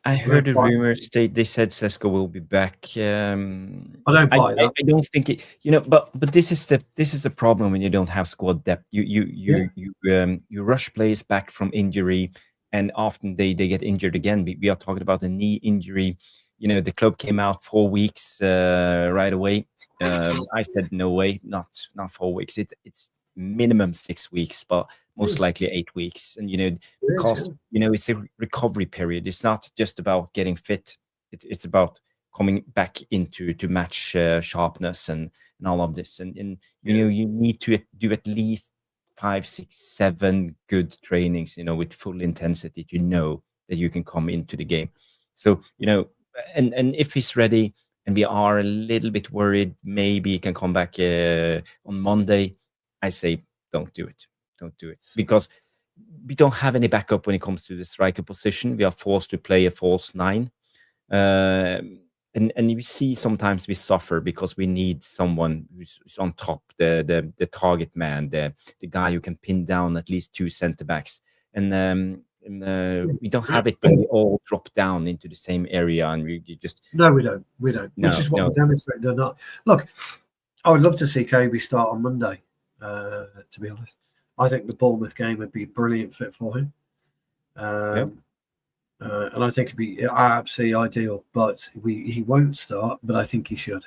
I heard the rumors. They said Sesko will be back. I don't buy that. I don't think it. But this is the problem when you don't have squad depth. You rush players back from injury, and often they get injured again. We are talking about a knee injury. The club came out 4 weeks right away. I said no way, not 4 weeks. It's minimum 6 weeks, but most likely 8 weeks. And because it's a recovery period. It's not just about getting fit. It's about coming back to match sharpness and all of this. And you need to do at least 5, 6, 7 good trainings, with full intensity to know that you can come into the game. So and if he's ready, and we are a little bit worried. Maybe he can come back on Monday. I say, don't do it. Don't do it, because we don't have any backup when it comes to the striker position. We are forced to play a false nine. And we see sometimes we suffer because we need someone who's on top, the target man, the guy who can pin down at least two center backs. And we don't have it when we all drop down into the same area, and we just no, we don't. No, Which is what no. we demonstrated or not. Look, I would love to see Kobbie start on Monday. To be honest, I think the Bournemouth game would be a brilliant fit for him. And I think it'd be absolutely ideal. But he won't start, but I think he should.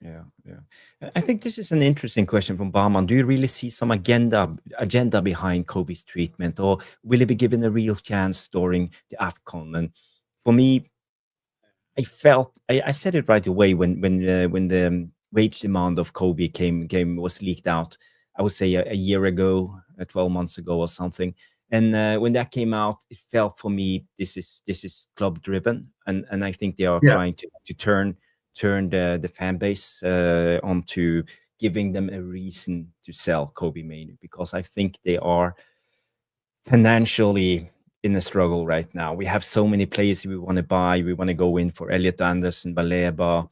Yeah. I think this is an interesting question from Barman. Do you really see some agenda behind Kobbie's treatment, or will he be given a real chance during the AFCON? And for me, I felt I said it right away when the wage demand of Kobbie was leaked out. I would say a year ago, 12 months ago, or something. And when that came out, it felt for me this is club driven, and I think they are trying to turn the fan base onto giving them a reason to sell Kobbie Mainoo, because I think they are financially in a struggle right now. We have so many players we want to buy. We want to go in for Elliot Anderson, Baleba.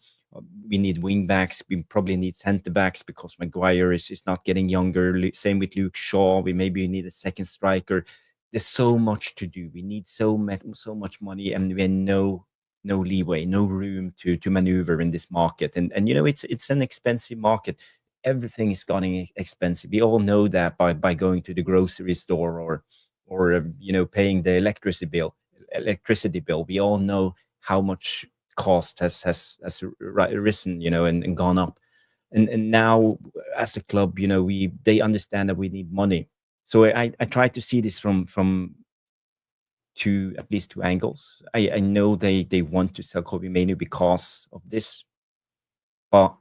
We need wing backs. We probably need centre backs because Maguire is not getting younger. Same with Luke Shaw. We maybe need a second striker. There's so much to do. We need so much money, and we have no leeway, no room to maneuver in this market. And it's an expensive market. Everything is getting expensive. We all know that by going to the grocery store or paying the electricity bill. We all know how much cost has risen, and gone up. And now as a club, they understand that we need money. So I try to see this from at least two angles. I know they want to sell Kobbie Mainoo because of this, but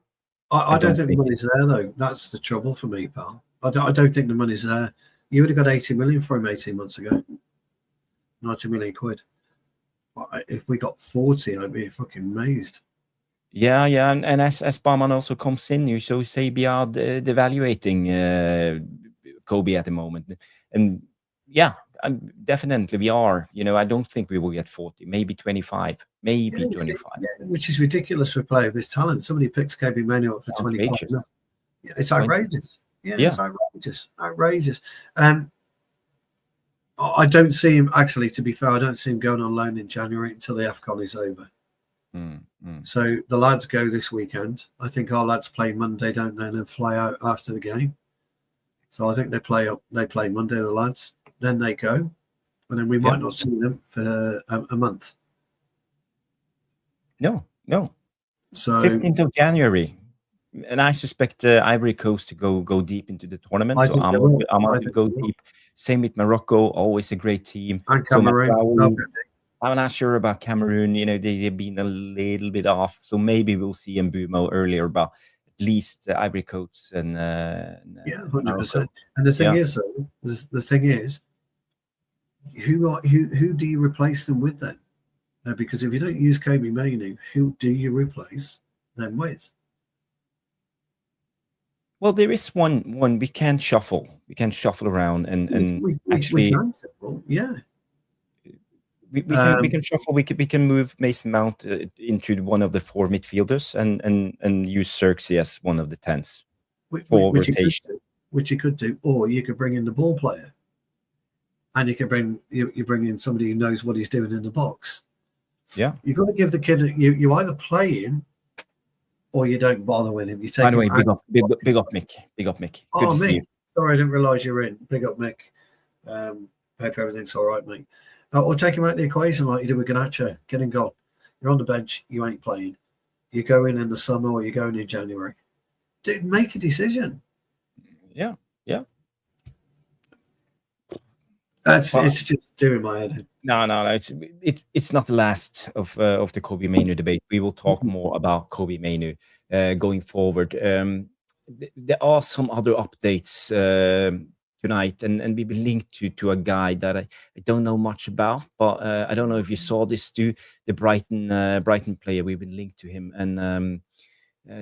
I don't think the money's there, though. That's the trouble for me, pal. I don't think the money's there. You would have got 80 million for him 18 months ago. 90 million quid. If we got 40, I'd be fucking amazed. Yeah, and as Barman also comes in, you so say we are devaluating Kobbie at the moment, and definitely we are. I don't think we will get 40, maybe 25, maybe 25. Which is ridiculous for a player of his talent. Somebody picks Kobbie Mainoo up for 25. No. It's outrageous. Yeah, it's outrageous. I don't see him, actually, to be fair, I don't see him going on loan in January until the AFCON is over. So the lads go this weekend. I think our lads play Monday, don't they, and then fly out after the game. So I think they play Monday, the lads. Then they go. And then we might not see them for a month. No. So 15th of January. And I suspect Ivory Coast to go deep into the tournament. I so think I'm going to go deep. Same with Morocco, always a great team. And Cameroon. I'm not sure about Cameroon. They've been a little bit off. So maybe we'll see Mbumo earlier, but at least Ivory Coast and 100%. And the thing is, though, the thing is, who do you replace them with then? Because if you don't use Kobbie Mainoo, who do you replace them with? Well, there is one we can shuffle. We can shuffle around and actually we can shuffle, yeah. We can shuffle. We can move Mason Mount into one of the four midfielders and use Xerxes as one of the 10s for rotation. Which you could do, or you could bring in the ball player, and you could bring in somebody who knows what he's doing in the box. Yeah, you've got to give the kid. You either play him, or you don't bother with him. You take. By the way, big up Mick. Big up Mick. Good to see you. Sorry, I didn't realise you were in. Big up Mick. Hope everything's all right, mate. Or take him out of the equation like you did with Garnacho. Get him gone. You're on the bench. You ain't playing. You go in the summer or you're going in January. Dude, make a decision. Yeah. It's just doing my head in. No. It's not the last of the Kobbie Mainoo debate. We will talk more about Kobbie Mainoo going forward. There are some other updates tonight, and we've been linked to a guy that I don't know much about, but I don't know if you saw this too. The Brighton player, we've been linked to him, and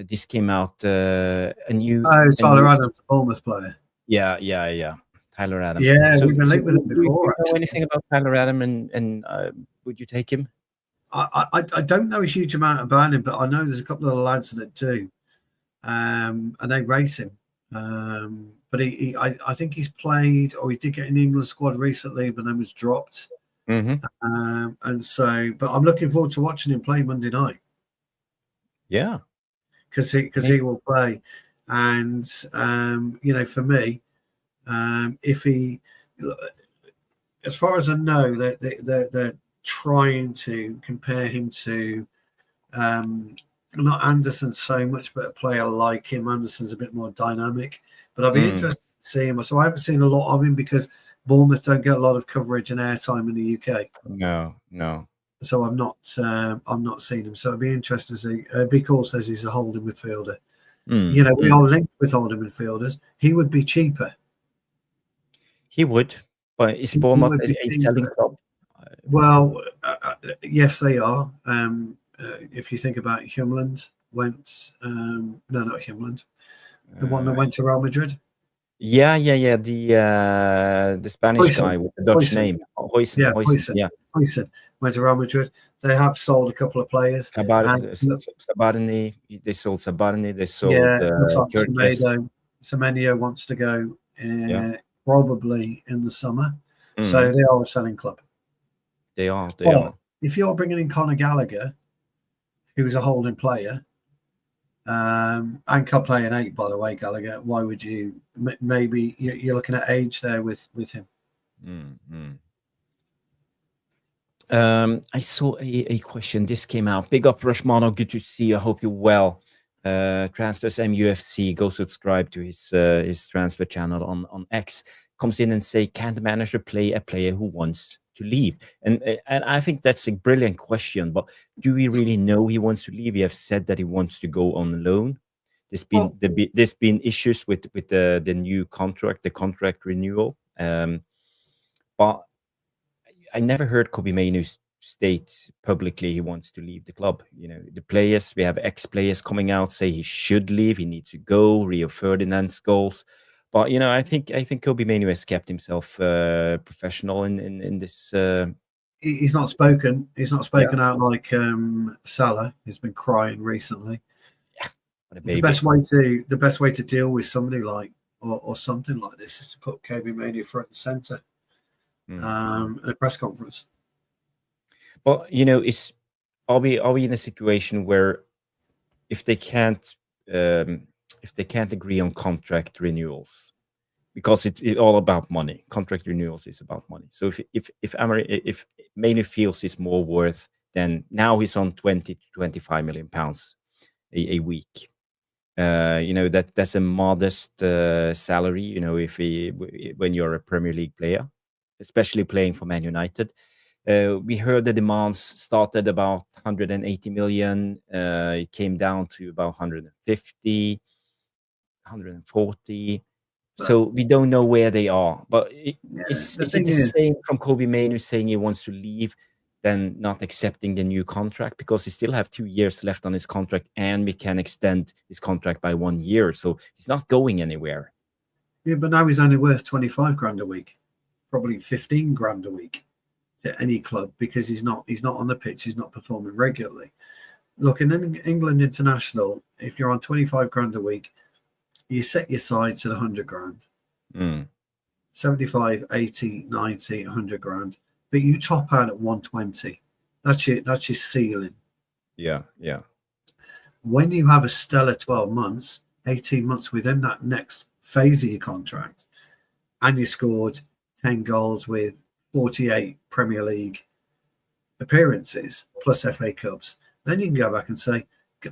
this came out a Tyler new Adams, the Bournemouth player. yeah. Tyler Adam. Yeah, So, we've been so linked with him do you before. know Actually, anything about Tyler Adam, and would you take him? I don't know a huge amount about him, but I know there's a couple of the lads that do, and they race him. But I think he's played, or he did get in the England squad recently, but then was dropped. And so, but I'm looking forward to watching him play Monday night. Yeah, because he will play, and for me, if he, as far as I know, they're trying to compare him to not Anderson so much, but a player like him. Anderson's a bit more dynamic, but I'll be interested to see him. So I haven't seen a lot of him because Bournemouth don't get a lot of coverage and airtime in the UK. No. So I'm not seeing him. So it'd be interesting to see. Because says he's a holding midfielder. We are linked with holding midfielders. He would be cheaper. He would, but is Bournemouth a selling club? Well, yes, they are. If you think about Humland went, no, not Humland, the one that went to Real Madrid. Yeah. The Spanish guy with the Dutch name, Huijsen. Yeah, Huijsen went to Real Madrid. They have sold a couple of players. Sabarny, they sold Sabarny. They sold Semenyo wants to go probably in the summer. So they are a selling club. They are. If you're bringing in Conor Gallagher, who's a holding player, and can play an 8, by the way, Gallagher, why would you? Maybe you're looking at age there with him. I saw a question. This came out. Big up, Rashmano. Good to see you. I hope you're well. Transfers MUFC. Go subscribe to his transfer channel on X. Comes in and say, can the manager play a player who wants to leave? And I think that's a brilliant question. But do we really know he wants to leave? He have said that he wants to go on loan. There's been issues with the new contract, the contract renewal. But I never heard Kobbie Mainoo state publicly he wants to leave the club. The players, we have ex-players coming out say he should leave, he needs to go. Rio Ferdinand's goals. But I think Kobbie Mainoo has kept himself professional in this. He's not spoken. He's not spoken out like Salah. He's been crying recently. Yeah, what a baby. The best way to deal with somebody like or something like this is to put Kobbie Mainoo front and center at a press conference. But are we in a situation where if they can't agree on contract renewals, because it's all about money. Contract renewals is about money. So if Mainoo feels it's more worth, then now he's on 20 to 25 million pounds a week. That's a modest salary. When you're a Premier League player, especially playing for Man United. We heard the demands started about 180 million. It came down to about 150, 140. So we don't know where they are. But is it the same from Kobbie Mainoo saying he wants to leave than not accepting the new contract? Because he still have 2 years left on his contract, and we can extend his contract by 1 year. So he's not going anywhere. Yeah, but now he's only worth 25 grand a week, probably 15 grand a week to any club, because he's not on the pitch, he's not performing regularly. Look, in England international, if you're on 25 grand a week, you set your sights at 100 grand. 75, 80, 90, 100 grand. But you top out at 120. That's your ceiling. Yeah. When you have a stellar 12 months, 18 months within that next phase of your contract, and you scored 10 goals with 48 Premier League appearances plus FA Cups, then you can go back and say,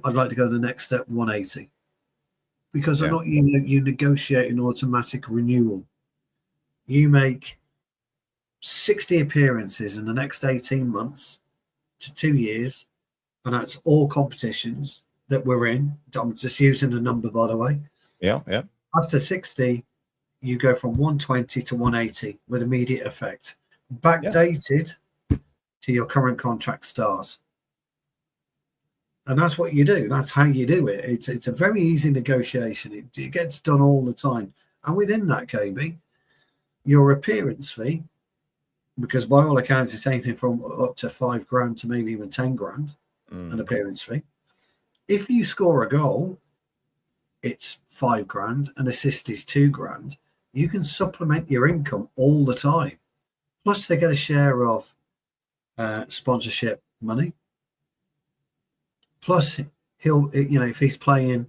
I'd like to go to the next step, 180. Because they're not you negotiate an automatic renewal. You make 60 appearances in the next 18 months to 2 years, and that's all competitions that we're in. I'm just using a number, by the way. Yeah. After 60, you go from 120 to 180 with immediate effect, backdated to your current contract starts. And that's what you do. That's how you do it. It's a very easy negotiation. It gets done all the time. And within that, Kobbie, your appearance fee, because by all accounts, it's anything from up to $5,000 to maybe even $10,000, an appearance fee. If you score a goal, it's $5,000, an assist is $2,000. You can supplement your income all the time. Plus, they get a share of sponsorship money. Plus, he'll, if he's playing,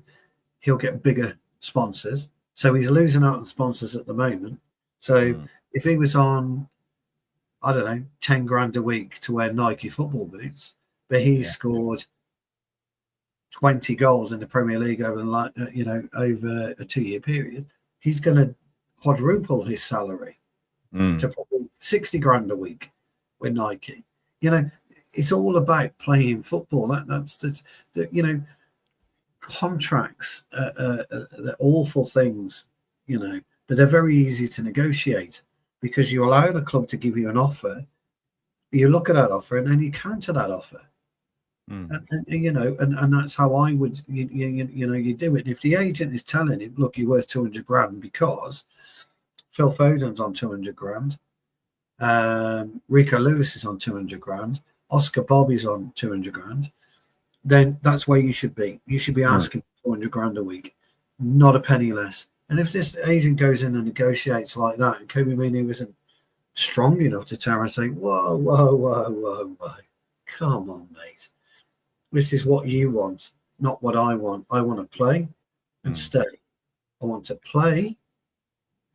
he'll get bigger sponsors. So he's losing out on sponsors at the moment. So if he was on, I don't know, $10,000 a week to wear Nike football boots, but he scored 20 goals in the Premier League over over a 2-year period, he's going to quadruple his salary to probably $60,000 a week with Nike. It's all about playing football. That's the contracts. They're awful things, but they're very easy to negotiate because you allow the club to give you an offer. You look at that offer and then you counter that offer. And that's how I would, you do it. And if the agent is telling him, look, you're worth $200,000 because Phil Foden's on $200,000, Rico Lewis is on $200,000, Oscar Bobby's on $200,000, then that's where you should be. You should be asking $400,000 a week, not a penny less. And if this agent goes in and negotiates like that, and Kobbie Mainoo isn't strong enough to turn and say, whoa, come on, mate. This is what you want, not what I want. I want to play and stay. I want to play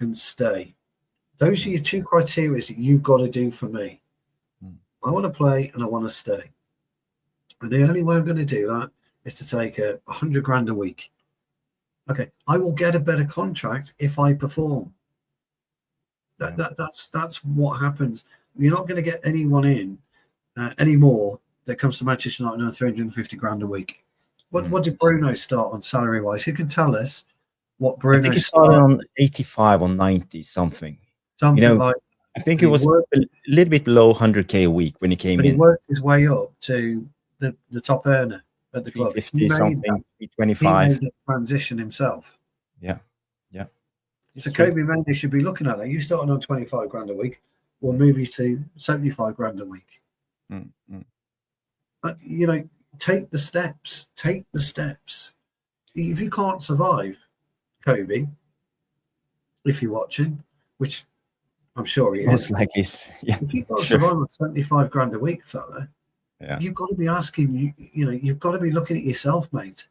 and stay. Those are your two criteria that you've got to do for me. I want to play and I want to stay. And the only way I'm going to do that is to take $100,000 a week. Okay, I will get a better contract if I perform. That's what happens. You're not going to get anyone in anymore that comes to Manchester United on $350,000 a week. What did Bruno start on salary wise? Who can tell us what Bruno? I think he started on 85 or 90 something. Like. I think it was a little bit below 100K a week when he came in. He worked his way up to the top earner at the club. 350 something, 25. He made the transition himself. Yeah. So Kobbie Mainoo should be looking at that. You started on $25,000 a week, we'll move you to $75,000 a week. But take the steps. Take the steps. If you can't survive, Kobbie, if you're watching, which I'm sure he is. Most likely, if you can't survive on $75,000 a week, fella, you've got to be asking. You've got to be looking at yourself, mate,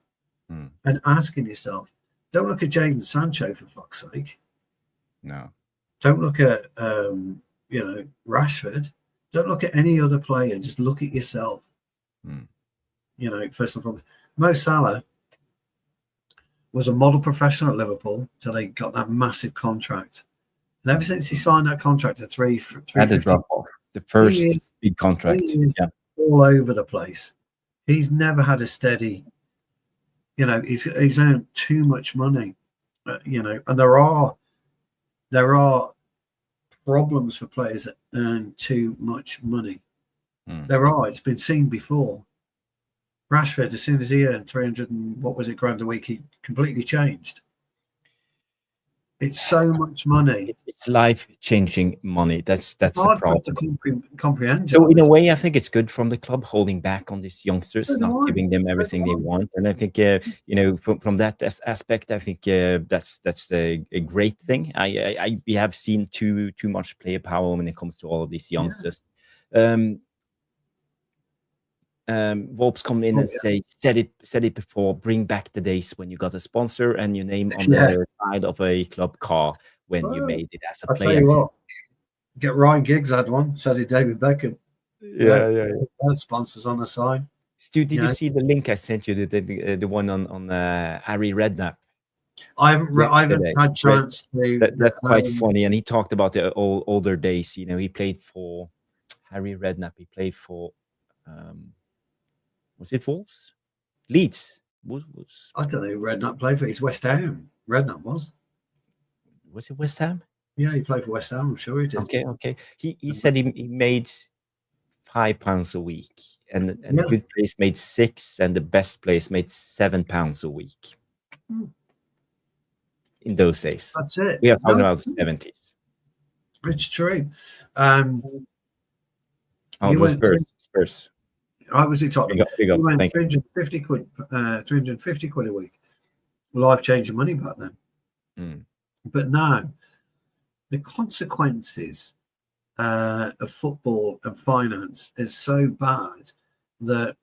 and asking yourself. Don't look at Jadon Sancho for fuck's sake. No. Don't look at Rashford. Don't look at any other player. Just look at yourself. First and foremost, Mo Salah was a model professional at Liverpool till they got that massive contract. And ever since he signed that contract at had a drop off. The first big contract. He is all over the place. He's never had a steady. He's earned too much money. And there are problems for players that earn too much money. There are. It's been seen before. Rashford, as soon as he earned 300 and what was it grand a week, he completely changed. It's so much money. It's life-changing money. That's the problem. To comprehend. So in a way, I think it's good from the club holding back on these youngsters, not giving them everything they want. And I think from that aspect, I think that's a great thing. We have seen too much player power when it comes to all of these youngsters. Volps come in and say, said it before, bring back the days when you got a sponsor and your name on the side of a club car when you made it as a player. I'll tell you what, get Ryan Giggs had one, so did David Beckham. Yeah. Sponsors on the side. Stu, did you see the link I sent you, the one on Harry Redknapp? I haven't had chance to. That's quite funny, and he talked about the older days. He played for Harry Redknapp. He played for was it Wolves? Leeds? I don't know who Redknapp played for. He's West Ham. Redknapp was. Was it West Ham? Yeah, he played for West Ham. I'm sure he did. Okay. He said he made £5 a week, and the good place made £6, and the best place made £7 a week. In those days. That's it. We are talking about the 70s. It's true. It was Spurs. I was at Tottenham. Big up. He went 350 quid, 350 quid a week. Life-changing money back then. But now, the consequences of football and finance is so bad that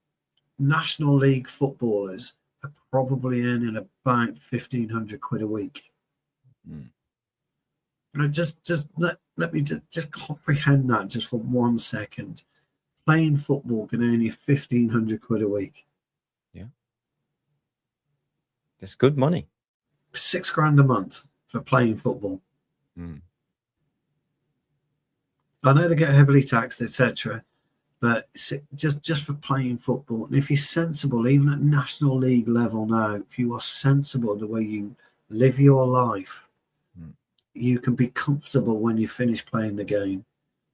National League footballers are probably earning about 1,500 quid a week. Just let me just comprehend that just for 1 second. Playing football can earn you 1,500 quid a week. Yeah, that's good money. £6,000 a month for playing football. I know they get heavily taxed, etc., but just for playing football. And if you're sensible, even at National League level now, if you are sensible the way you live your life, you can be comfortable when you finish playing the game.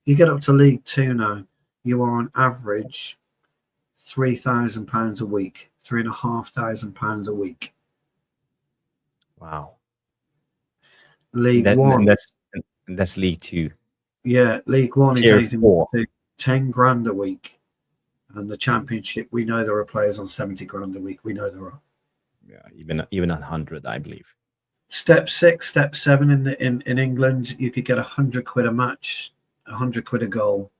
You get up to League 2 now, you are on average £3,000 a week, £3,500 a week. Wow. League 1. That's League 2. Yeah, League 1 Tier is anything 4. 10 grand a week. And the Championship, we know there are players on 70 grand a week. We know there are. Yeah, even 100, I believe. Step 6, step 7 in England, you could get 100 quid a match, 100 quid a goal.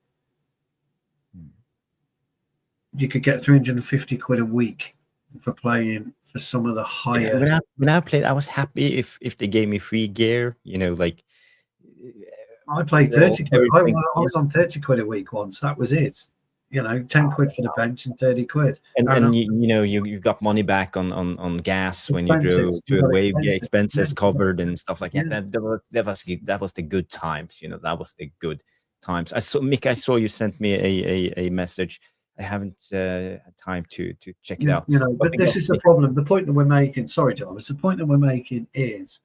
You could get 350 quid a week for playing for some of the higher. Yeah, when I played, I was happy if they gave me free gear. Like I played 30 quid. I was on 30 quid a week once. That was it. 10 quid for the bench and 30 quid. And you got money back on gas when you drove to away, expenses covered and stuff like that. That was the good times. That was the good times. Mick, I saw you sent me a message. I haven't had time to check it out. But this is the problem. The point that we're making. Sorry, Jarvis. The point that we're making is,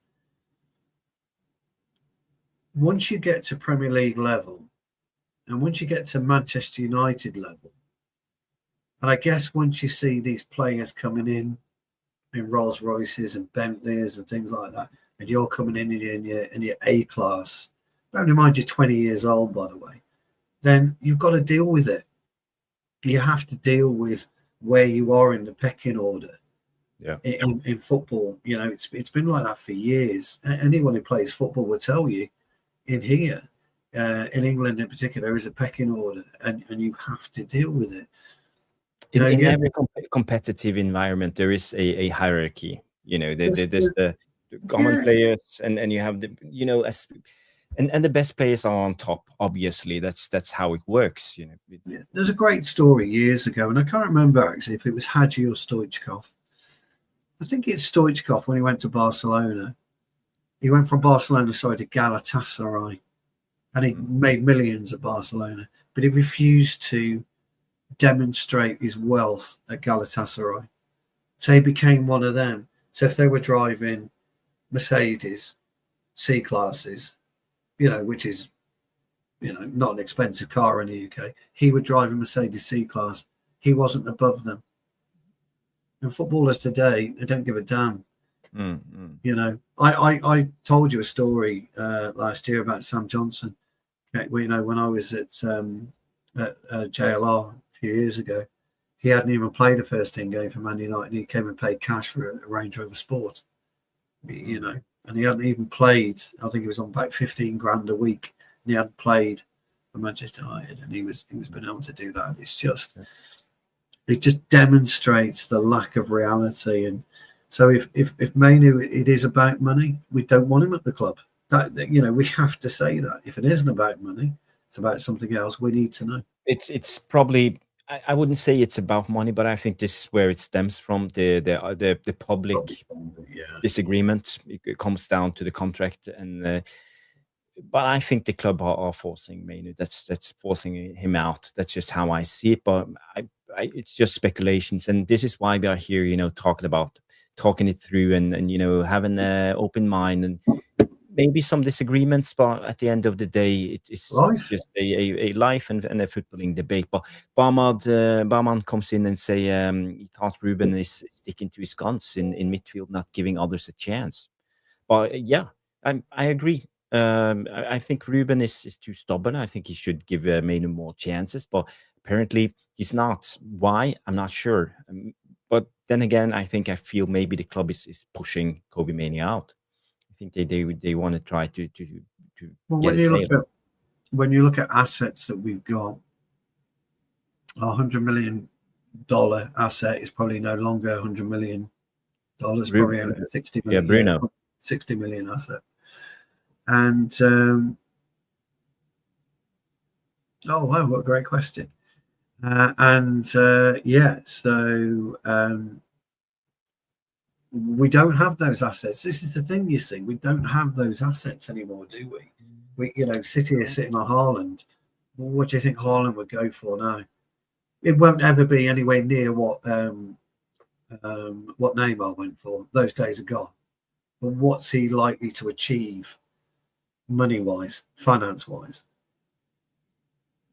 once you get to Premier League level, and once you get to Manchester United level, and I guess once you see these players coming in Rolls Royces and Bentleys and things like that, and you're coming in your A class, bearing in mind you're 20 years old, by the way, then you've got to deal with it. You have to deal with where you are in the pecking order. Yeah. In football, it's been like that for years. Anyone who plays football will tell you. In here, in England in particular, there is a pecking order, and you have to deal with it. In every competitive environment, there is a hierarchy. There's the common players, and you have the and the best players are on top. Obviously, that's how it works. There's a great story years ago, and I can't remember actually if it was Hadji or Stoichkov. I think it's Stoichkov when he went to Barcelona. He went from Barcelona to Galatasaray, and he made millions at Barcelona, but he refused to demonstrate his wealth at Galatasaray. So he became one of them. So if they were driving Mercedes C-classes, which is, not an expensive car in the UK, he would drive a Mercedes C-class. He wasn't above them. And footballers today, they don't give a damn. I told you a story last year about Sam Johnson. When I was at JLR a few years ago, he hadn't even played a first team game for Man United. He came and paid cash for a Range Rover Sport, and he hadn't even played. I think he was on about 15 grand a week, and he hadn't played for Manchester United, and he was been able to do that. It just demonstrates the lack of reality. And so if Mainoo, it is about money, we don't want him at the club. We have to say that. If it isn't about money, it's about something else. We need to know. It's probably, I wouldn't say it's about money, but I think this is where it stems from, the public disagreement. It comes down to the contract, and but I think the club are forcing Mainoo. That's forcing him out. That's just how I see it. But it's just speculations, and this is why we are here. Talking it through, and having an open mind, and maybe some disagreements, but at the end of the day, it's just a life and a footballing debate. But Barman comes in and say he thought Ruben is sticking to his guns in midfield, not giving others a chance. But yeah, I agree. I think Ruben is too stubborn. I think he should give Mainoo more chances, but apparently he's not. Why? I'm not sure. But then again, I feel maybe the club is pushing Kobbie Mainoo out. I think they want to try to get a sale. When you look at assets that we've got, $100 million asset is probably no longer $100 million. Probably only 60 million. Yeah, Bruno. 60 million asset. And oh wow, what a great question. Yeah, so we don't have those assets. This is the thing, you see, we don't have those assets anymore, do we? We, you know, City are sitting on Haaland. What do you think Haaland would go for now? It won't ever be anywhere near what Neymar went for. Those days are gone. But what's he likely to achieve money-wise, finance-wise?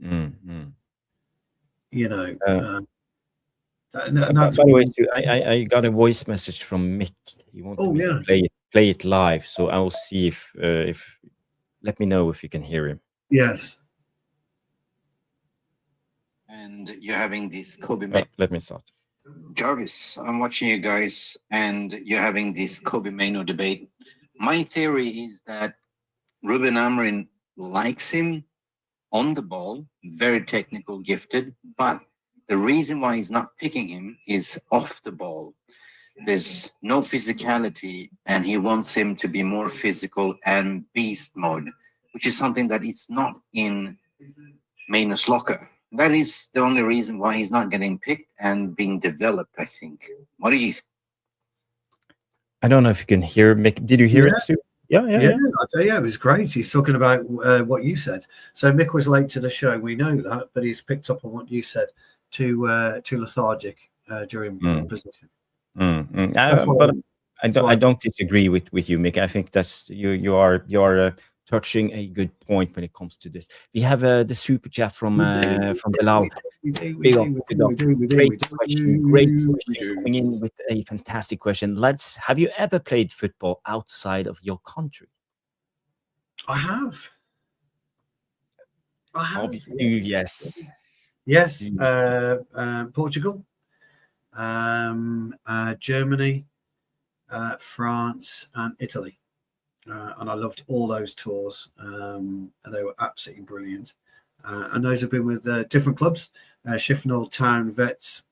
Mm-hmm. You know. By the way, I got a voice message from Mick. He wanted me to play it live, so I will see if let me know if you can hear him. Yes. And you're having this Kobbie Mainoo. Let me start. Jarvis, I'm watching you guys, and you're having this Kobbie Mainoo debate. My theory is that Ruben Amorim likes him on the ball, very technical, gifted, but the reason why he's not picking him is off the ball. There's no physicality, and he wants him to be more physical and beast mode, which is something that is not in Mainoo's locker. That is the only reason why he's not getting picked and being developed, I think. What do you think? I don't know if you can hear Mick. Did you hear it, Stu? Yeah. I tell you, it was great. He's talking about what you said. So Mick was late to the show. We know that, but he's picked up on what you said. Too lethargic during position. But I don't disagree with you, Mick. I think that's you are touching a good point when it comes to this. We have the super chat from Bilal. Great question coming in with a fantastic question. Lads, have you ever played football outside of your country? I have. Obviously, yes. Yes, Portugal, Germany, France, and Italy. And I loved all those tours. And they were absolutely brilliant. And those have been with different clubs. Shifnal Town Vets.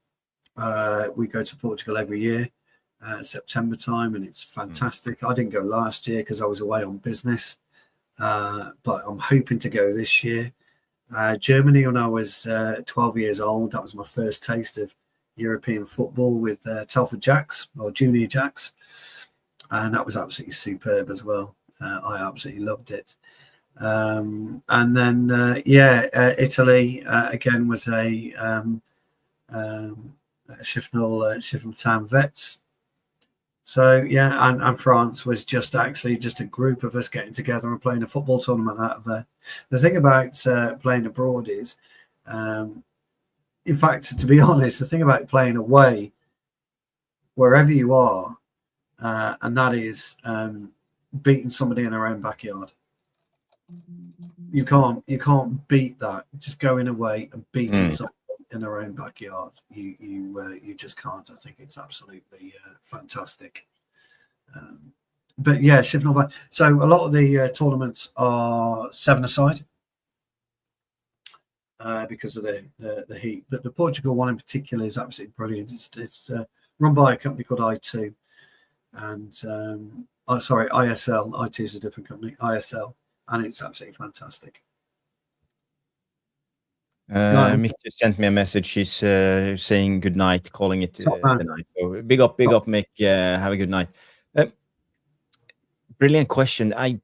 We go to Portugal every year, September time, and it's fantastic. I didn't go last year because I was away on business, but I'm hoping to go this year. Germany, when I was 12 years old, that was my first taste of European football with Telford Jacks or Junior Jacks. And that was absolutely superb as well. I absolutely loved it. And then, Italy, again, was a Shifnal Town Vets. So, yeah, and France was just a group of us getting together and playing a football tournament out of there. The thing about playing abroad is, in fact, to be honest, the thing about playing away, wherever you are, and that is beating somebody in their own backyard. You can't beat that. Just going away and beating someone in their own backyard. You just can't. I think it's absolutely fantastic. But yeah, Shifnal. So a lot of the tournaments are 7-a-side because of the heat. But the Portugal one in particular is absolutely brilliant. It's run by a company called I2. And ISL. I2 is a different company, ISL, and it's absolutely fantastic. Mick just sent me a message. She's saying good night, calling it the night. So big up, Mick. Have a good night. Brilliant question. I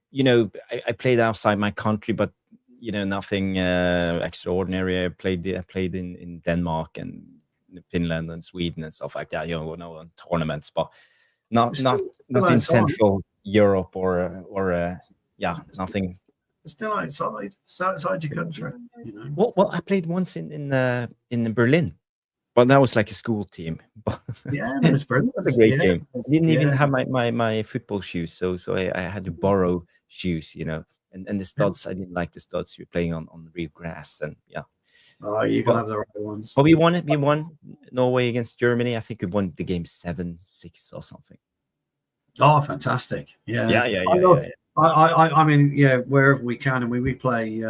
played outside my country, but nothing extraordinary. I played in Denmark and Finland and Sweden and stuff like that. Tournaments, but not in Central Europe or yeah, nothing. Still outside. It's outside your country. You know. Well, I played once in Berlin, but that was like a school team. But Yeah, no, it's brilliant. it was a great Yeah, game. I didn't even yeah. have my football shoes, so I had to borrow shoes, you know. And the studs, I didn't like the studs. We were playing on real grass, and yeah. Oh, you can But have the right ones. but we won it. We won Norway against Germany. I think we won the game 7-6 or something. Oh, fantastic! Yeah, Yeah, yeah, I yeah, love. yeah, yeah. I mean, yeah, wherever we can, and we play. We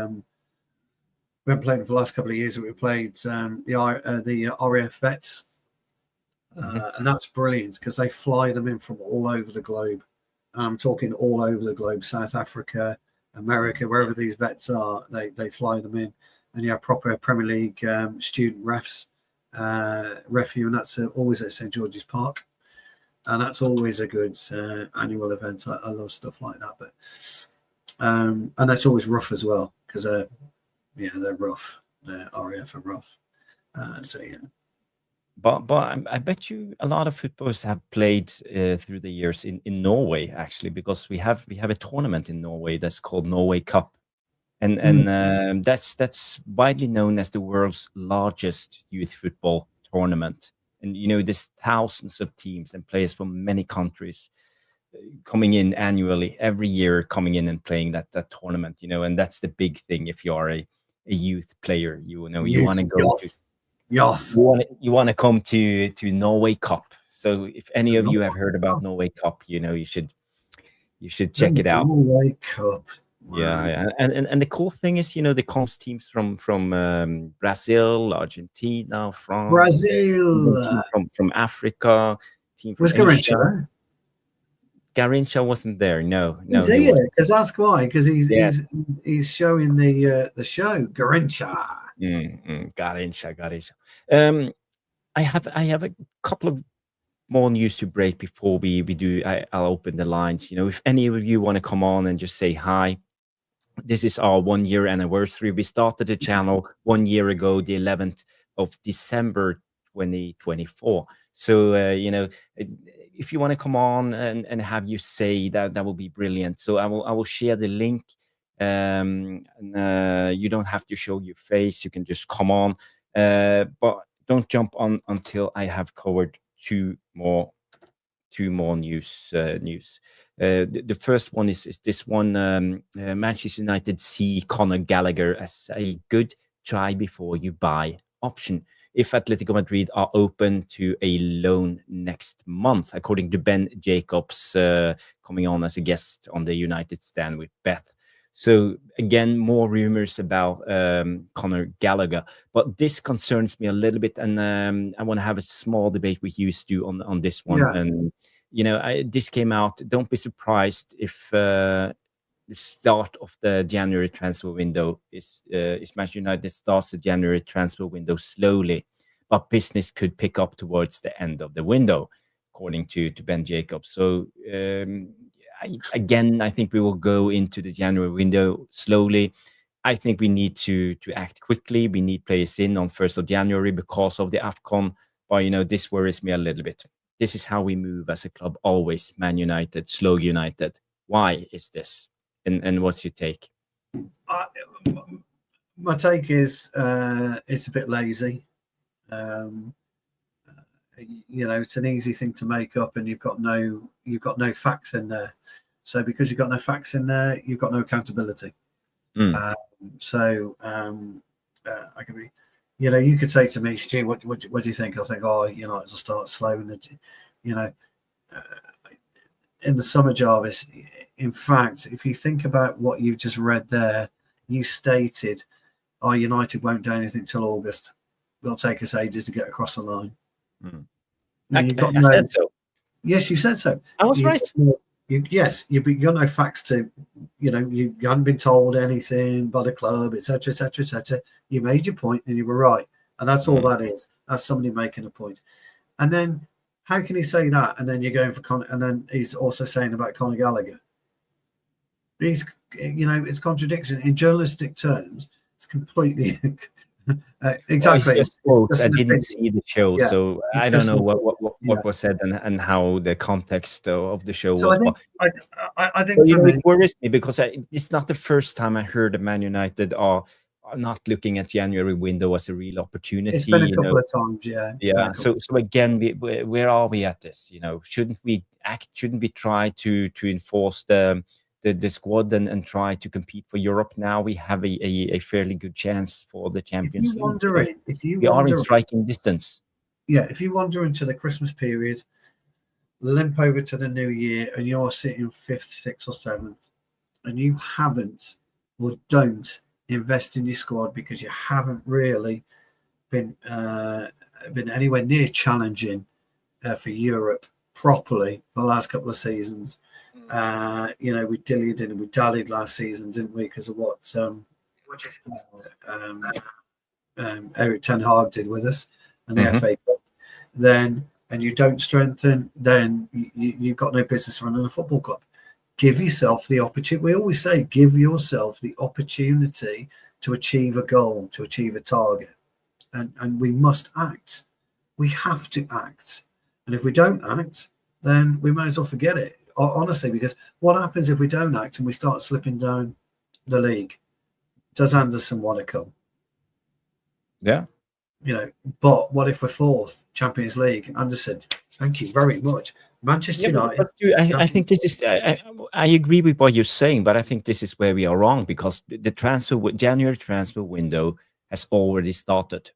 haven't played for the last couple of years, but we played the RAF vets, and that's brilliant because they fly them in from all over the globe. And I'm talking all over the globe: South Africa, America, wherever these vets are, they fly them in, and you have proper Premier League student refs, refu, and that's always at St George's Park. And that's always a good annual event. I love stuff like that, but and that's always rough as well because they're rough. The RAF are rough. So yeah. But I bet you a lot of footballers have played through the years in Norway actually, because we have a tournament in Norway that's called Norway Cup, and that's widely known as the world's largest youth football tournament. And you know, there's thousands of teams and players from many countries coming in annually, every year, coming in and playing that tournament. You know, and that's the big thing. If you are a youth player, you know, you want to go to. Yes. You want to come to Norway Cup. So if any of you have heard about Norway Cup, you know, you should check it out. Norway Cup. Wow. Yeah, and the cool thing is, you know, there comes teams from Brazil, Argentina, France, Brazil, from Africa, team from was Garincha. Garincha wasn't there. No, He's he here because that's why. Because he's showing the show Garincha. Garincha. I have a couple of more news to break before we do. I'll open the lines. You know, if any of you want to come on and just say hi. This is our 1 year anniversary. We started the channel 1 year ago, the 11th of December 2024. So you know, if you want to come on and have you say that will be brilliant. So I will share the link. And you don't have to show your face. You can just come on, but don't jump on until I have covered two more news. The first one is this one. Manchester United see Conor Gallagher as a good try before you buy option if Atletico Madrid are open to a loan next month, according to Ben Jacobs, coming on as a guest on the United Stand with Beth. So again, more rumors about Conor Gallagher, but this concerns me a little bit, and I want to have a small debate with you, Stu, on this one. Yeah. And you know, this came out. Don't be surprised if the start of the January transfer window is Manchester United starts the January transfer window slowly, but business could pick up towards the end of the window, according to Ben Jacobs. So. I think we will go into the January window slowly. I think we need to act quickly. We need players in on 1st of January because of the AFCON. But, you know, this worries me a little bit. This is how we move as a club, always. Man United, slow United. Why is this? And what's your take? My take is it's a bit lazy. You know, it's an easy thing to make up, and you've got no facts in there. So because you've got no facts in there, you've got no accountability. I could be, you know, you could say to me, Stu, what do you think? I think, you know, it'll start slow, and you know, in the summer, Jarvis. In fact, if you think about what you've just read there, you stated, United won't do anything till August. It'll take us ages to get across the line. I said so. Yes, you said so. I was right. You've got no facts to, you know, you haven't been told anything by the club, etc., etc., etc. You made your point and you were right, and that's all that is. That's somebody making a point. And then how can he say that? And then you're going for Conor, and then he's also saying about Conor Gallagher. He's, you know, it's contradiction in journalistic terms. It's completely Exactly. It's quotes. I just an didn't opinion. see the show, Yeah. so It's I don't just know an what was said and how the context of the show So was. I think But I think well, for me, it worries me because it's not the first time I heard that Man United are not looking at January window as a real opportunity. it's been a couple of times. Yeah. Yeah. So again, where are we at this? Shouldn't we act? Shouldn't we try to enforce the squad and try to compete for Europe? Now we have a fairly good chance for the Champions League. We are in striking distance. Yeah, if you wander into the Christmas period, limp over to the New Year, and you're sitting 5th, 6th, or 7th, and you haven't or don't invest in your squad because you haven't really been anywhere near challenging for Europe properly for the last couple of seasons. We dillied and we dallied last season, didn't we? Because of what Eric Ten Hag did with us and the FA Cup. Then, and you don't strengthen, then you've got no business running a football club. Give yourself the opportunity. We always say, give yourself the opportunity to achieve a goal, to achieve a target. And we must act. We have to act. And if we don't act, then we might as well forget it, honestly, because what happens if we don't act and we start slipping down the league? Does Anderson want to come? Yeah. But what if we're 4th, Champions League? Anderson, thank you very much. Manchester United. I think this is. I agree with what you're saying, but I think this is where we are wrong because the January transfer window has already started.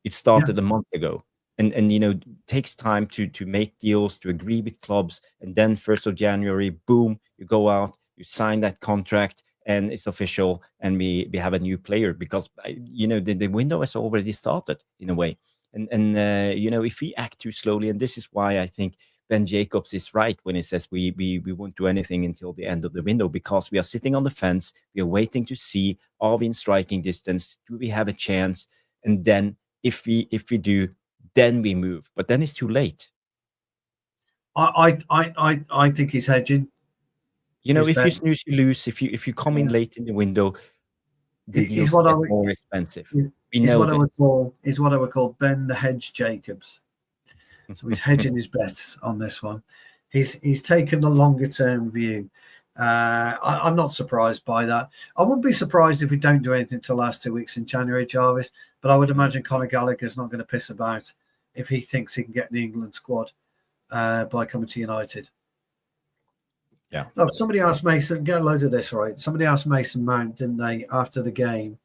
It started a month ago, and it takes time to make deals, to agree with clubs, and then 1st of January, boom, you go out, you sign that contract, and it's official, and we have a new player because the window has already started in a way, and if we act too slowly, and this is why I think Ben Jacobs is right when he says we won't do anything until the end of the window because we are sitting on the fence, we are waiting to see, are we in striking distance, do we have a chance, and then if we do, then we move, but then it's too late. I think he's hedging. If you snooze, you lose. If you come in late in the window, the deals get more expensive. Is what I would call Ben the Hedge Jacobs. So he's hedging his bets on this one. He's taken the longer term view. I'm not surprised by that. I wouldn't be surprised if we don't do anything until the last 2 weeks in January, Jarvis. But I would imagine Conor Gallagher's not going to piss about if he thinks he can get the England squad by coming to United. Yeah. Look, somebody asked Mason, get a load of this, right? Somebody asked Mason Mount, didn't they, after the game,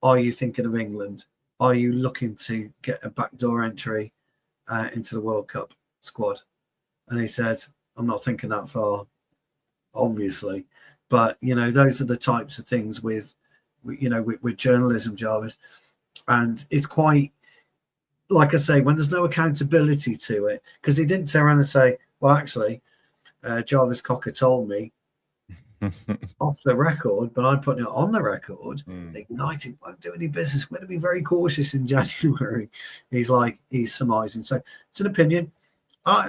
are you thinking of England? Are you looking to get a backdoor entry into the World Cup squad? And he said, I'm not thinking that far, obviously. But, those are the types of things with journalism, Jarvis. And it's quite, like I say, when there's no accountability to it, because he didn't turn around and say, well, actually, Jarvis Cocker told me off the record, but I'm putting it on the record. United won't do any business. We're going to be very cautious in January. He's surmising. So it's an opinion.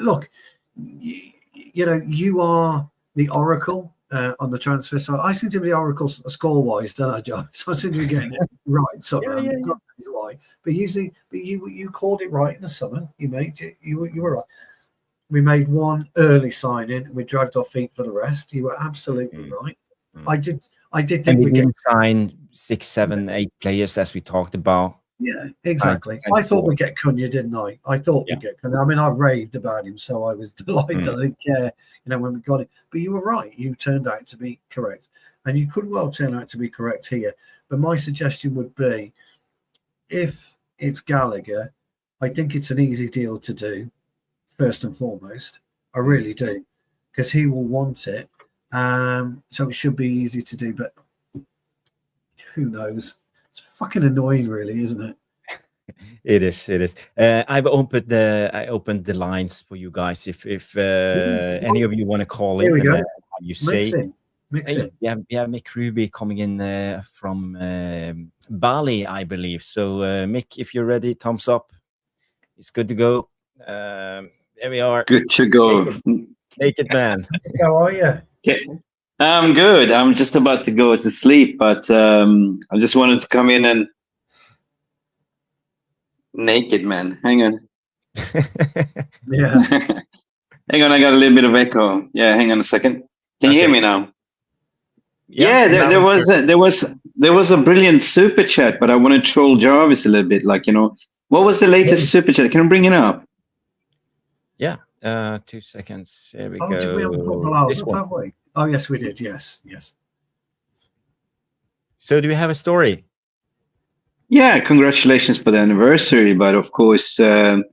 Look, you are the oracle on the transfer side. I seem to be the oracle score-wise, don't I, Jarvis? I seem to be getting it right. So God knows why. But you called it right in the summer. You were right. We made one early signing. We dragged our feet for the rest. You were absolutely right. I did think and we didn't sign 6, 7, 8 players as we talked about. Yeah, exactly. I thought we'd get Cunha, didn't I? I thought we'd get Cunha. I mean, I raved about him, so I was delighted. I didn't care, when we got it. But you were right. You turned out to be correct. And you could well turn out to be correct here. But my suggestion would be, if it's Gallagher, I think it's an easy deal to do. First and foremost, I really do, because he will want it. So it should be easy to do, but who knows? It's fucking annoying, really, isn't it? It is. I opened the lines for you guys. If any of you want to call in, Here we go. You say. Mix in. Yeah, Mick Ruby coming in from Bali, I believe. So Mick, if you're ready, thumbs up. It's good to go. There we are. Good to go. Naked man. How are you? Okay. I'm good. I'm just about to go to sleep, but I just wanted to come in and naked man. Hang on. Yeah. Hang on, I got a little bit of echo. Yeah, hang on a second. Can you hear me now? Yeah, there was a brilliant super chat, but I want to troll Jarvis a little bit. Like, what was the latest super chat? Can I bring it up? Yeah. 2 seconds. Here we go. Did we have a couple hours up, have we? Oh, yes, we did. Yes. So do we have a story? Yeah, congratulations for the anniversary. But of course, the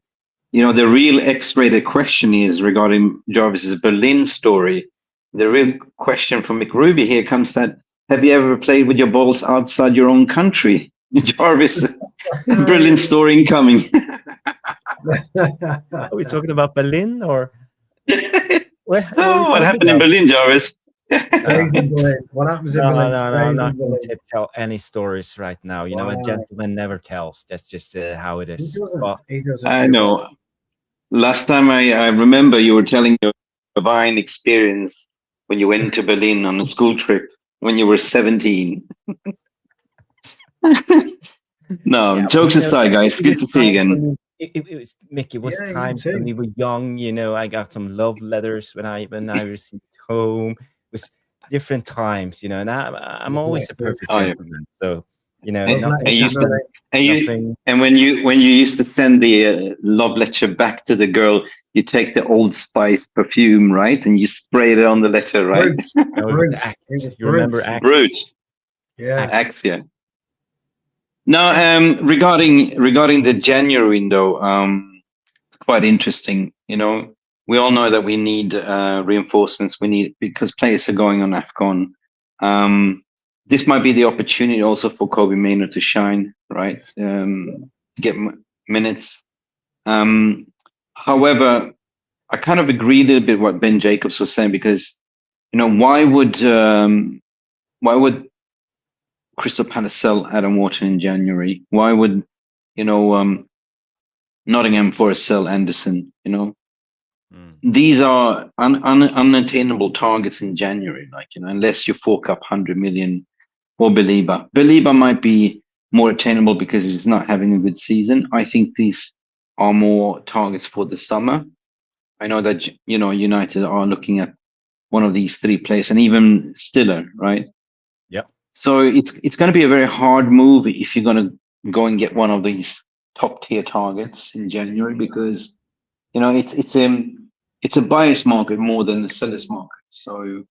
real X-rated question is regarding Jarvis's Berlin story. The real question from Mick Ruby here comes that, have you ever played with your balls outside your own country? Jarvis, Berlin story incoming. Are we talking about Berlin or? What happened in Berlin, Jarvis? Stays in Berlin. What happens in Berlin? No, I'm not going to tell any stories right now. You know, a gentleman never tells. That's just how it is. He doesn't. I know. Last time I remember you were telling your divine experience when you went to Berlin on a school trip when you were 17. Jokes aside, guys. Good to see you again. It was Mick. It was times when we were young. You know, I got some love letters when I received home. It was different times, and I'm always a perfect gentleman. So, and when you used to send the love letter back to the girl, you take the Old Spice perfume, right, and you spray it on the letter, right? You remember Axe? Brute. Yeah. Axe, yeah. Now, regarding the January window, it's quite interesting. We all know that we need reinforcements. Because players are going on AFCON. This might be the opportunity also for Kobbie Mainoo to shine, right? Get minutes. However, I kind of agree a little bit what Ben Jacobs was saying, because why would Crystal Palace sell Adam Wharton in January? Why would Nottingham Forest sell Anderson? These are unattainable targets in January, unless you fork up 100 million or Belieber. Belieber might be more attainable because he's not having a good season. I think these are more targets for the summer. I know that United are looking at one of these three players, and even Stiller, right? Yeah. So it's going to be a very hard move if you're going to go and get one of these top tier targets in January, because it's a buyer's market more than the seller's market. So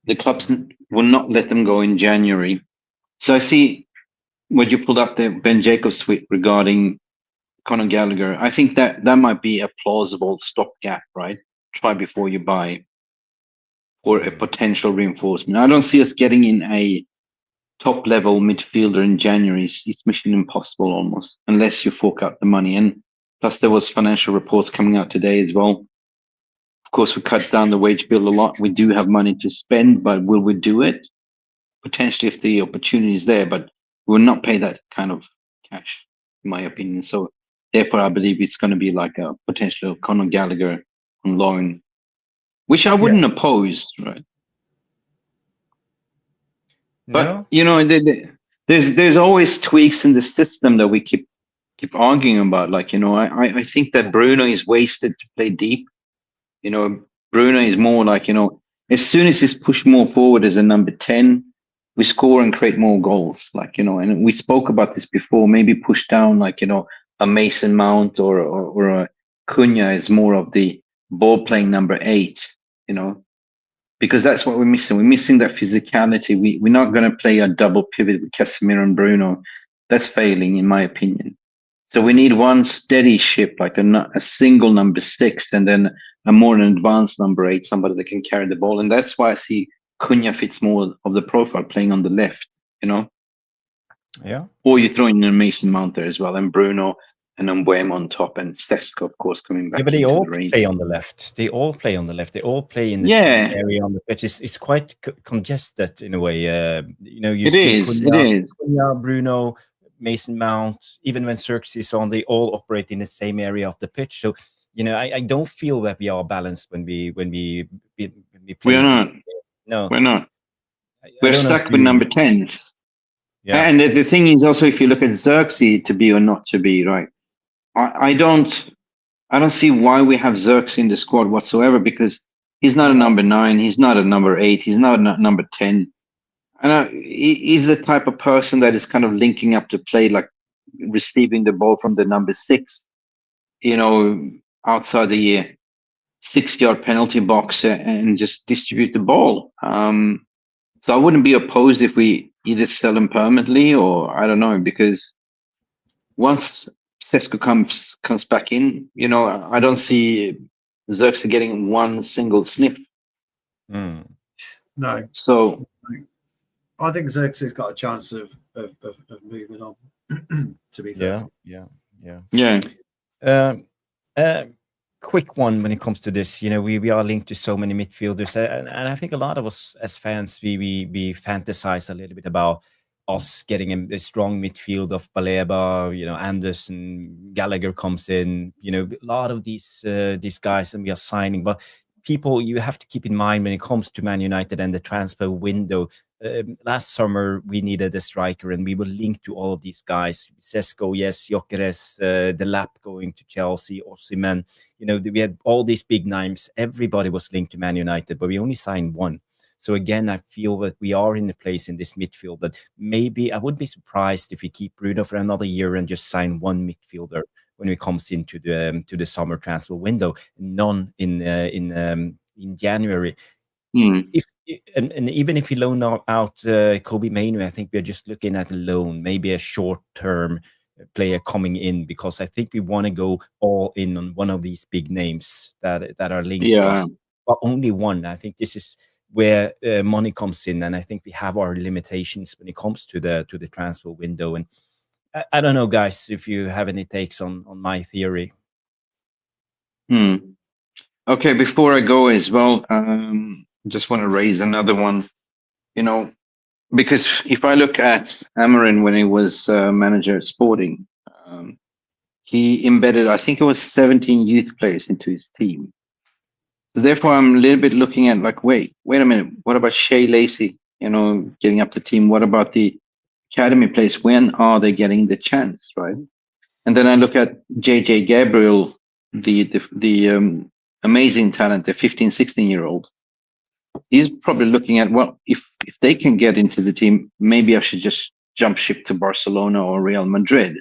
the clubs will not let them go in January. So I see what you pulled up there, Ben Jacobs' tweet regarding Conor Gallagher. I think that might be a plausible stopgap, right? Try before you buy, or a potential reinforcement. I don't see us getting in a top level midfielder in January. It's mission impossible almost, unless you fork out the money. And plus there was financial reports coming out today as well. Of course, we cut down the wage bill a lot. We do have money to spend, but will we do it? Potentially if the opportunity is there, but we will not pay that kind of cash, in my opinion. So therefore, I believe it's going to be like a potential Conor Gallagher on loan, which I wouldn't oppose, right? But there's always tweaks in the system that we keep arguing about. I think that Bruno is wasted to play deep. Bruno is more as soon as he's pushed more forward as a number 10, we score and create more goals. And we spoke about this before. Maybe push down a Mason Mount or a Cunha is more of the ball playing number 8. Because that's what we're missing. We're missing that physicality. We're not going to play a double pivot with Casemiro and Bruno. That's failing, in my opinion. So we need one steady ship, like a single number 6, and then a more advanced number 8, somebody that can carry the ball. And that's why I see Cunha fits more of the profile, playing on the left, Yeah. Or you throw in a Mason Mount there as well, and Bruno and Mbeumo on top, and Steska, of course, coming back. Yeah, but they all play on the left. They all play on the left. They all play in the same area on the pitch. It's quite congested in a way. You see Cunha, Bruno, Mason Mount. Even when Xerxes is on, they all operate in the same area of the pitch. So I don't feel that we are balanced when we play. We are not. No, we're not. We're stuck with number 10s. Yeah. And the thing is also, if you look at Xerxes to be or not to be, right? I don't see why we have Zirks in the squad whatsoever, because he's not a number 9, he's not a number 8, he's not a number 10. And he's the type of person that is kind of linking up to play, like receiving the ball from the number 6, outside the 6-yard penalty box and just distribute the ball. So I wouldn't be opposed if we either sell him permanently, or I don't know, because once Sesko comes back in, I don't see Xerxes getting one single sniff. No. So I think Xerxes got a chance of moving on. To be fair. Yeah. Quick one when it comes to this. We are linked to so many midfielders, and I think a lot of us as fans we fantasize a little bit about us getting a strong midfield of Baleba, Anderson, Gallagher comes in, a lot of these guys, and we are signing. But people, you have to keep in mind when it comes to Man United and the transfer window. Last summer, we needed a striker, and we were linked to all of these guys. Sesko, yes, Gyökeres, Delap going to Chelsea, Osimhen. We had all these big names. Everybody was linked to Man United, but we only signed one. So again, I feel that we are in a place in this midfield that maybe I would be surprised if we keep Bruno for another year and just sign one midfielder when it comes into the summer transfer window, none in January. If even if we loan out Kobbie Mainoo, I think we're just looking at a loan, maybe a short-term player coming in, because I think we want to go all in on one of these big names that are linked to us, but only one. I think this is where money comes in, and I think we have our limitations when it comes to the transfer window. And I don't know, guys, if you have any takes on my theory. Okay, before I go as well, just want to raise another one. Because if I look at Amorim when he was manager at Sporting, he embedded, I think it was 17 youth players into his team. So therefore, I'm a little bit looking at like, wait a minute, what about Shea Lacey? Getting up the team. What about the academy players? When are they getting the chance, right? And then I look at JJ Gabriel, the amazing talent, the 15, 16-year-old. He's probably looking at, well, if they can get into the team, maybe I should just jump ship to Barcelona or Real Madrid.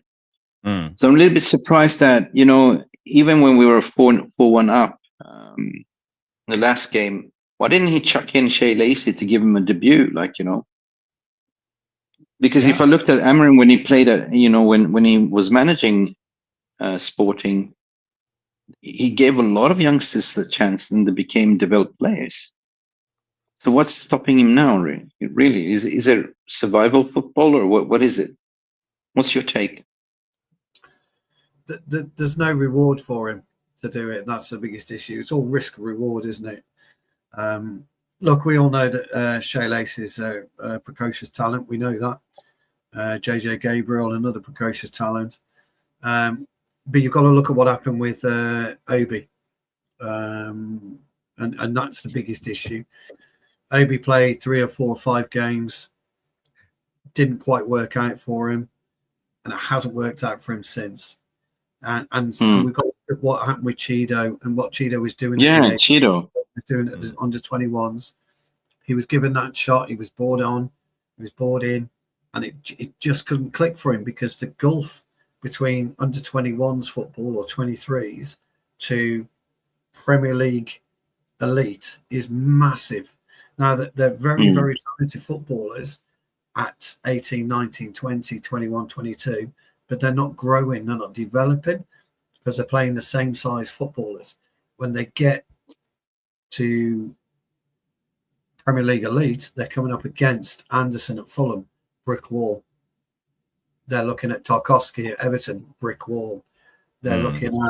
So I'm a little bit surprised that, even when we were 4-1 up the last game, why didn't he chuck in Shea Lacey to give him a debut? Because if I looked at Amorim when he played at, when he was managing Sporting, he gave a lot of youngsters the chance and they became developed players. So what's stopping him now, really? Is it survival football, or what is it? What's your take? There's no reward for him to do it. That's the biggest issue. It's all risk reward, isn't it? Look, we all know that Shea Lacey is a precocious talent. We know that. JJ Gabriel, another precocious talent. But you've got to look at what happened with Obi. And that's the biggest issue. Obi played 3 or 4 or 5 games, didn't quite work out for him, and it hasn't worked out for him since. And we've got to look at what happened with Chido and what Chido was doing. Yeah, Chido was doing at the under 21s. He was given that shot. He was bored on. He was bored in, and it just couldn't click for him because the gulf between under 21s football or 23s to Premier League elite is massive. Now that they're very, very talented footballers at 18, 19, 20, 21, 22, but they're not growing, they're not developing because they're playing the same size footballers. When they get to Premier League elite, they're coming up against Anderson at Fulham, brick wall. They're looking at Tarkowski at Everton, brick wall. They're looking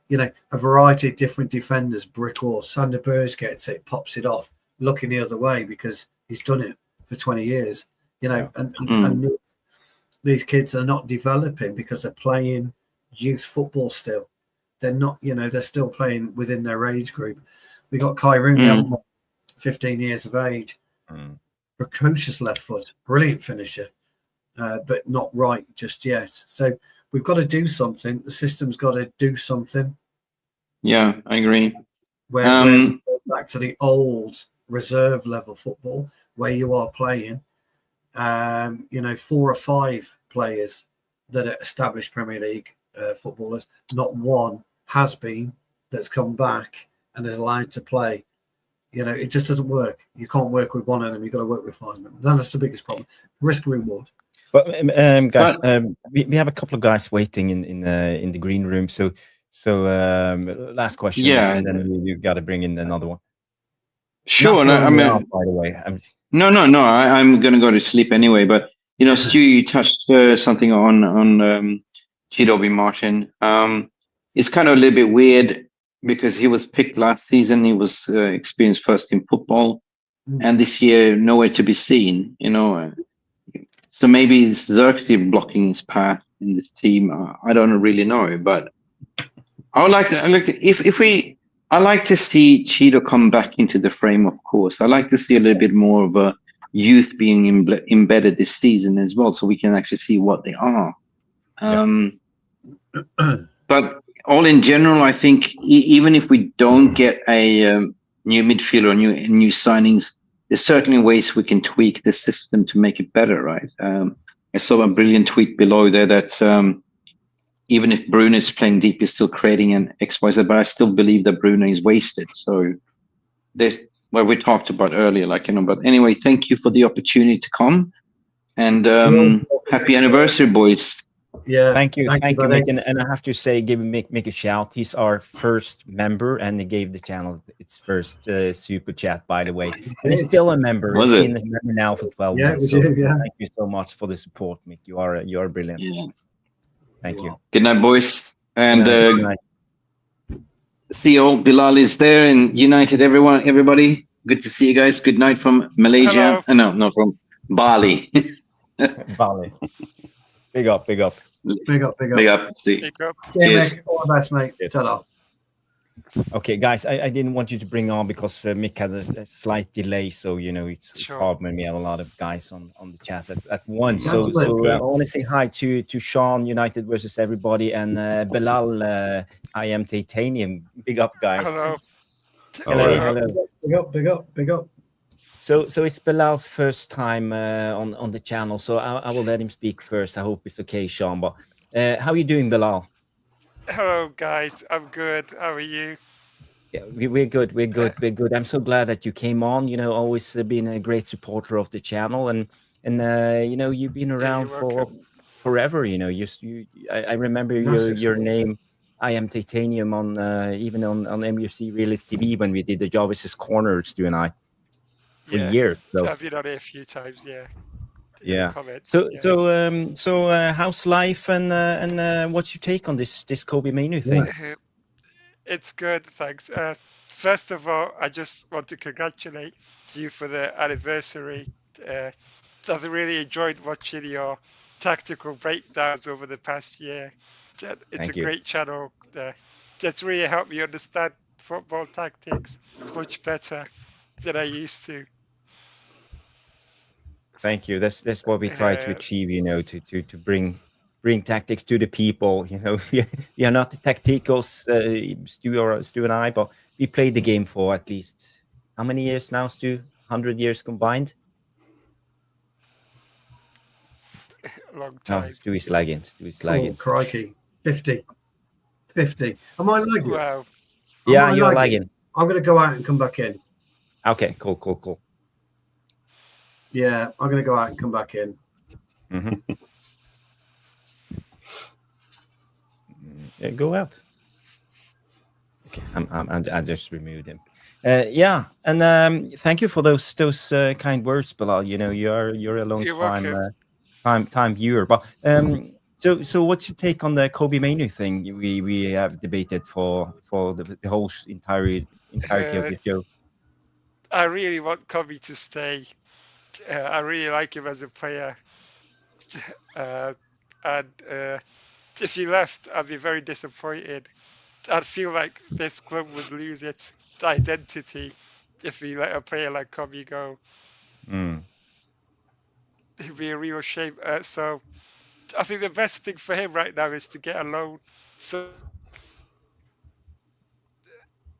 at, a variety of different defenders, brick wall. Sander Berge gets it, pops it off, looking the other way because he's done it for 20 years, and these kids are not developing because they're playing youth football still. They're not, they're still playing within their age group. We got Kai Rooney, 15 years of age, precocious left foot, brilliant finisher, but not right just yet. So we've got to do something. The system's got to do something. Yeah, I agree. Where we go back to the old reserve level football, where you are playing, 4 or 5 players that are established Premier League footballers. Not one has been that's come back and is allowed to play. It just doesn't work. You can't work with one of them. You've got to work with 5 of them. That's the biggest problem. Risk reward. But guys, we have a couple of guys waiting in the green room. So last question. Yeah. And then you got to bring in another one. Sure. No, I mean, by the way, no. I'm going to go to sleep anyway. But Stu, you touched something on Kobbie Martin. It's kind of a little bit weird because he was picked last season. He was experienced first in football, and this year nowhere to be seen. So maybe it's Xerxes blocking his path in this team. I don't really know, but I would like to. I like to see Cheeto come back into the frame, of course. I like to see a little bit more of a youth being embedded this season as well, so we can actually see what they are. But all in general, I think even if we don't get a new midfielder or new signings, there's certainly ways we can tweak the system to make it better, right? I saw a brilliant tweet below there that even if Bruno is playing deep, he's still creating an XYZ, but I still believe that Bruno is wasted. So there's what we talked about earlier, but anyway, thank you for the opportunity to come, and happy anniversary, boys. Yeah, thank you, Mick. And I have to say, give Mick a shout. He's our first member, and he gave the channel its first super chat, by the way. And he's still a member. He's been a member now for 12 months. So thank you so much for the support, Mick. You are brilliant. Yeah. Thank you. Good night, boys. And Theo Bilal is there in United. Everybody, good to see you guys. Good night from Malaysia. No, from Bali. Bali. Big up. Big up. Big up. Cheers. All the best, mate. Ta-da. Okay, guys, I didn't want you to bring on because Mick had a slight delay, so it's hard when we have a lot of guys on the chat at once. So I want to say hi to Sean, United versus everybody, and Bilal, I am Titanium. Big up, guys. Hello. Big up. So it's Bilal's first time on the channel, so I will let him speak first. I hope it's okay, Sean. But how are you doing, Bilal? Hello, guys. I'm good. How are you? Yeah, we're good. We're good. I'm so glad that you came on. Always been a great supporter of the channel, and you've been around for forever. I remember your name. I am Titanium on even on MUFC Realist TV when we did the Jarvis's Corners, you and I, for years. So I've been on it a few times. Yeah. So how's life and what's your take on this Kobbie Mainoo thing? It's good, thanks. First of all, I just want to congratulate you for the anniversary. I've really enjoyed watching your tactical breakdowns over the past year. It's great channel. That's really helped me understand football tactics much better than I used to. Thank you. That's what we try to achieve, to bring tactics to the people. We are not the tacticals, Stu and I, but we played the game for at least how many years now, Stu? 100 years combined? Long time. No, Stu is lagging. Oh, crikey. 50. Am I lagging? Wow. Yeah, you're lagging. I'm going to go out and come back in. Okay, cool. Yeah, I'm going to go out and come back in. Mm-hmm. Yeah, go out. Okay, I just removed him. And thank you for those kind words, Bilal. You're a long time viewer. But so what's your take on the Kobbie Mainoo thing? We have debated for the whole entirety of the show. I really want Kobbie to stay. I really like him as a player, and if he left, I'd be very disappointed. I'd feel like this club would lose its identity if we let a player like Kobbie go. It'd be a real shame. So I think the best thing for him right now is to get a loan. So,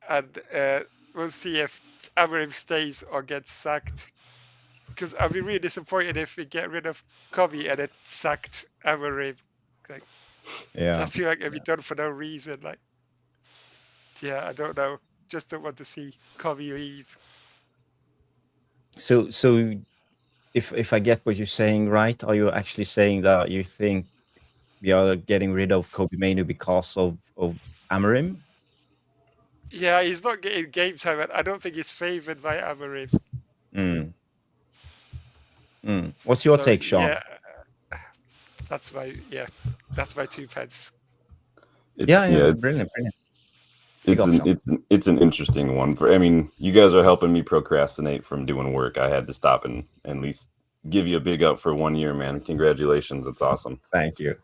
and we'll see if Amorim stays or gets sacked. Because I'd be really disappointed if we get rid of Kobbie and it sacked Amorim. Like, I feel like it'd be done for no reason. Like, yeah, I don't know. Just don't want to see Kobbie leave. So if I get what you're saying right, are you actually saying that you think we are getting rid of Kobbie Mainoo because of Amorim? Yeah, he's not getting game time, and I don't think he's favoured by Amorim. What's your take, Sean? Yeah, that's my 2 pence. Brilliant. It's an interesting one. I mean, you guys are helping me procrastinate from doing work. I had to stop and at least give you a big up for 1 year, man. Congratulations. It's awesome. Thank you.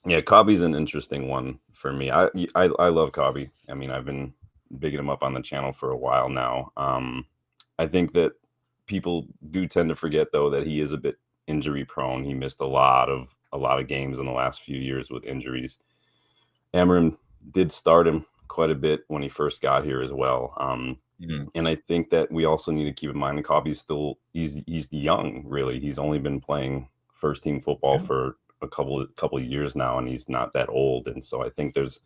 Yeah, Kobbie's an interesting one for me. I love Kobbie. I mean, I've been bigging him up on the channel for a while now. I think that people do tend to forget, though, that he is a bit injury prone. He missed a lot of games in the last few years with injuries. Amorim did start him quite a bit when he first got here as well. And I think that we also need to keep in mind that Kobbie's still he's young, really. He's only been playing first team football for a couple of years now, and he's not that old. And so I think there's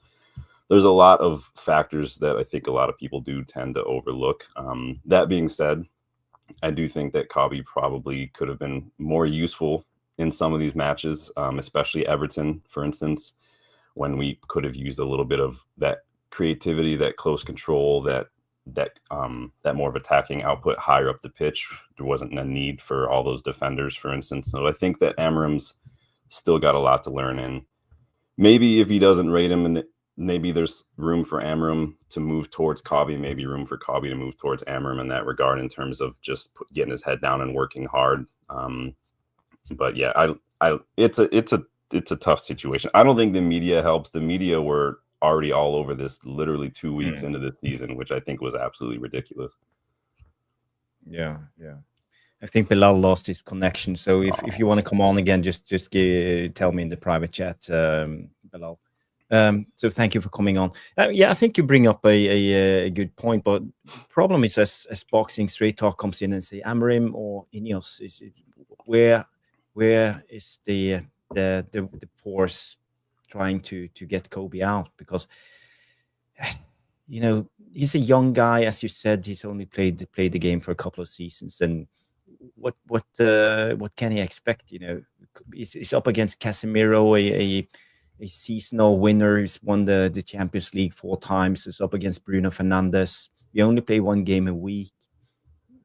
a lot of factors that I think a lot of people do tend to overlook. That being said, I do think that Kobbie probably could have been more useful in some of these matches, especially Everton, for instance, when we could have used a little bit of that creativity, that close control, that more of attacking output higher up the pitch. There wasn't a need for all those defenders, for instance. So I think that Amorim's still got a lot to learn in. Maybe if he doesn't rate him, and maybe there's room for Amorim to move towards Kobbie, maybe room for Kobbie to move towards Amorim in that regard, in terms of just getting his head down and working hard. But yeah, it's a tough situation. I don't think the media helps. The media were already all over this literally 2 weeks into the season, which I think was absolutely ridiculous. Yeah. I think Bilal lost his connection. So if you want to come on again, just tell me in the private chat, Bilal. So thank you for coming on. Yeah, I think you bring up a good point. But the problem is, as Boxing Straight Talk comes in and say Amorim or Ineos, where is the force trying to get Kobbie out? Because he's a young guy, as you said. He's only played the game for a couple of seasons, and what can he expect? He's up against Casemiro, a seasonal winner who's won the Champions League 4 times. He's up against Bruno Fernandes. You only play 1 game a week.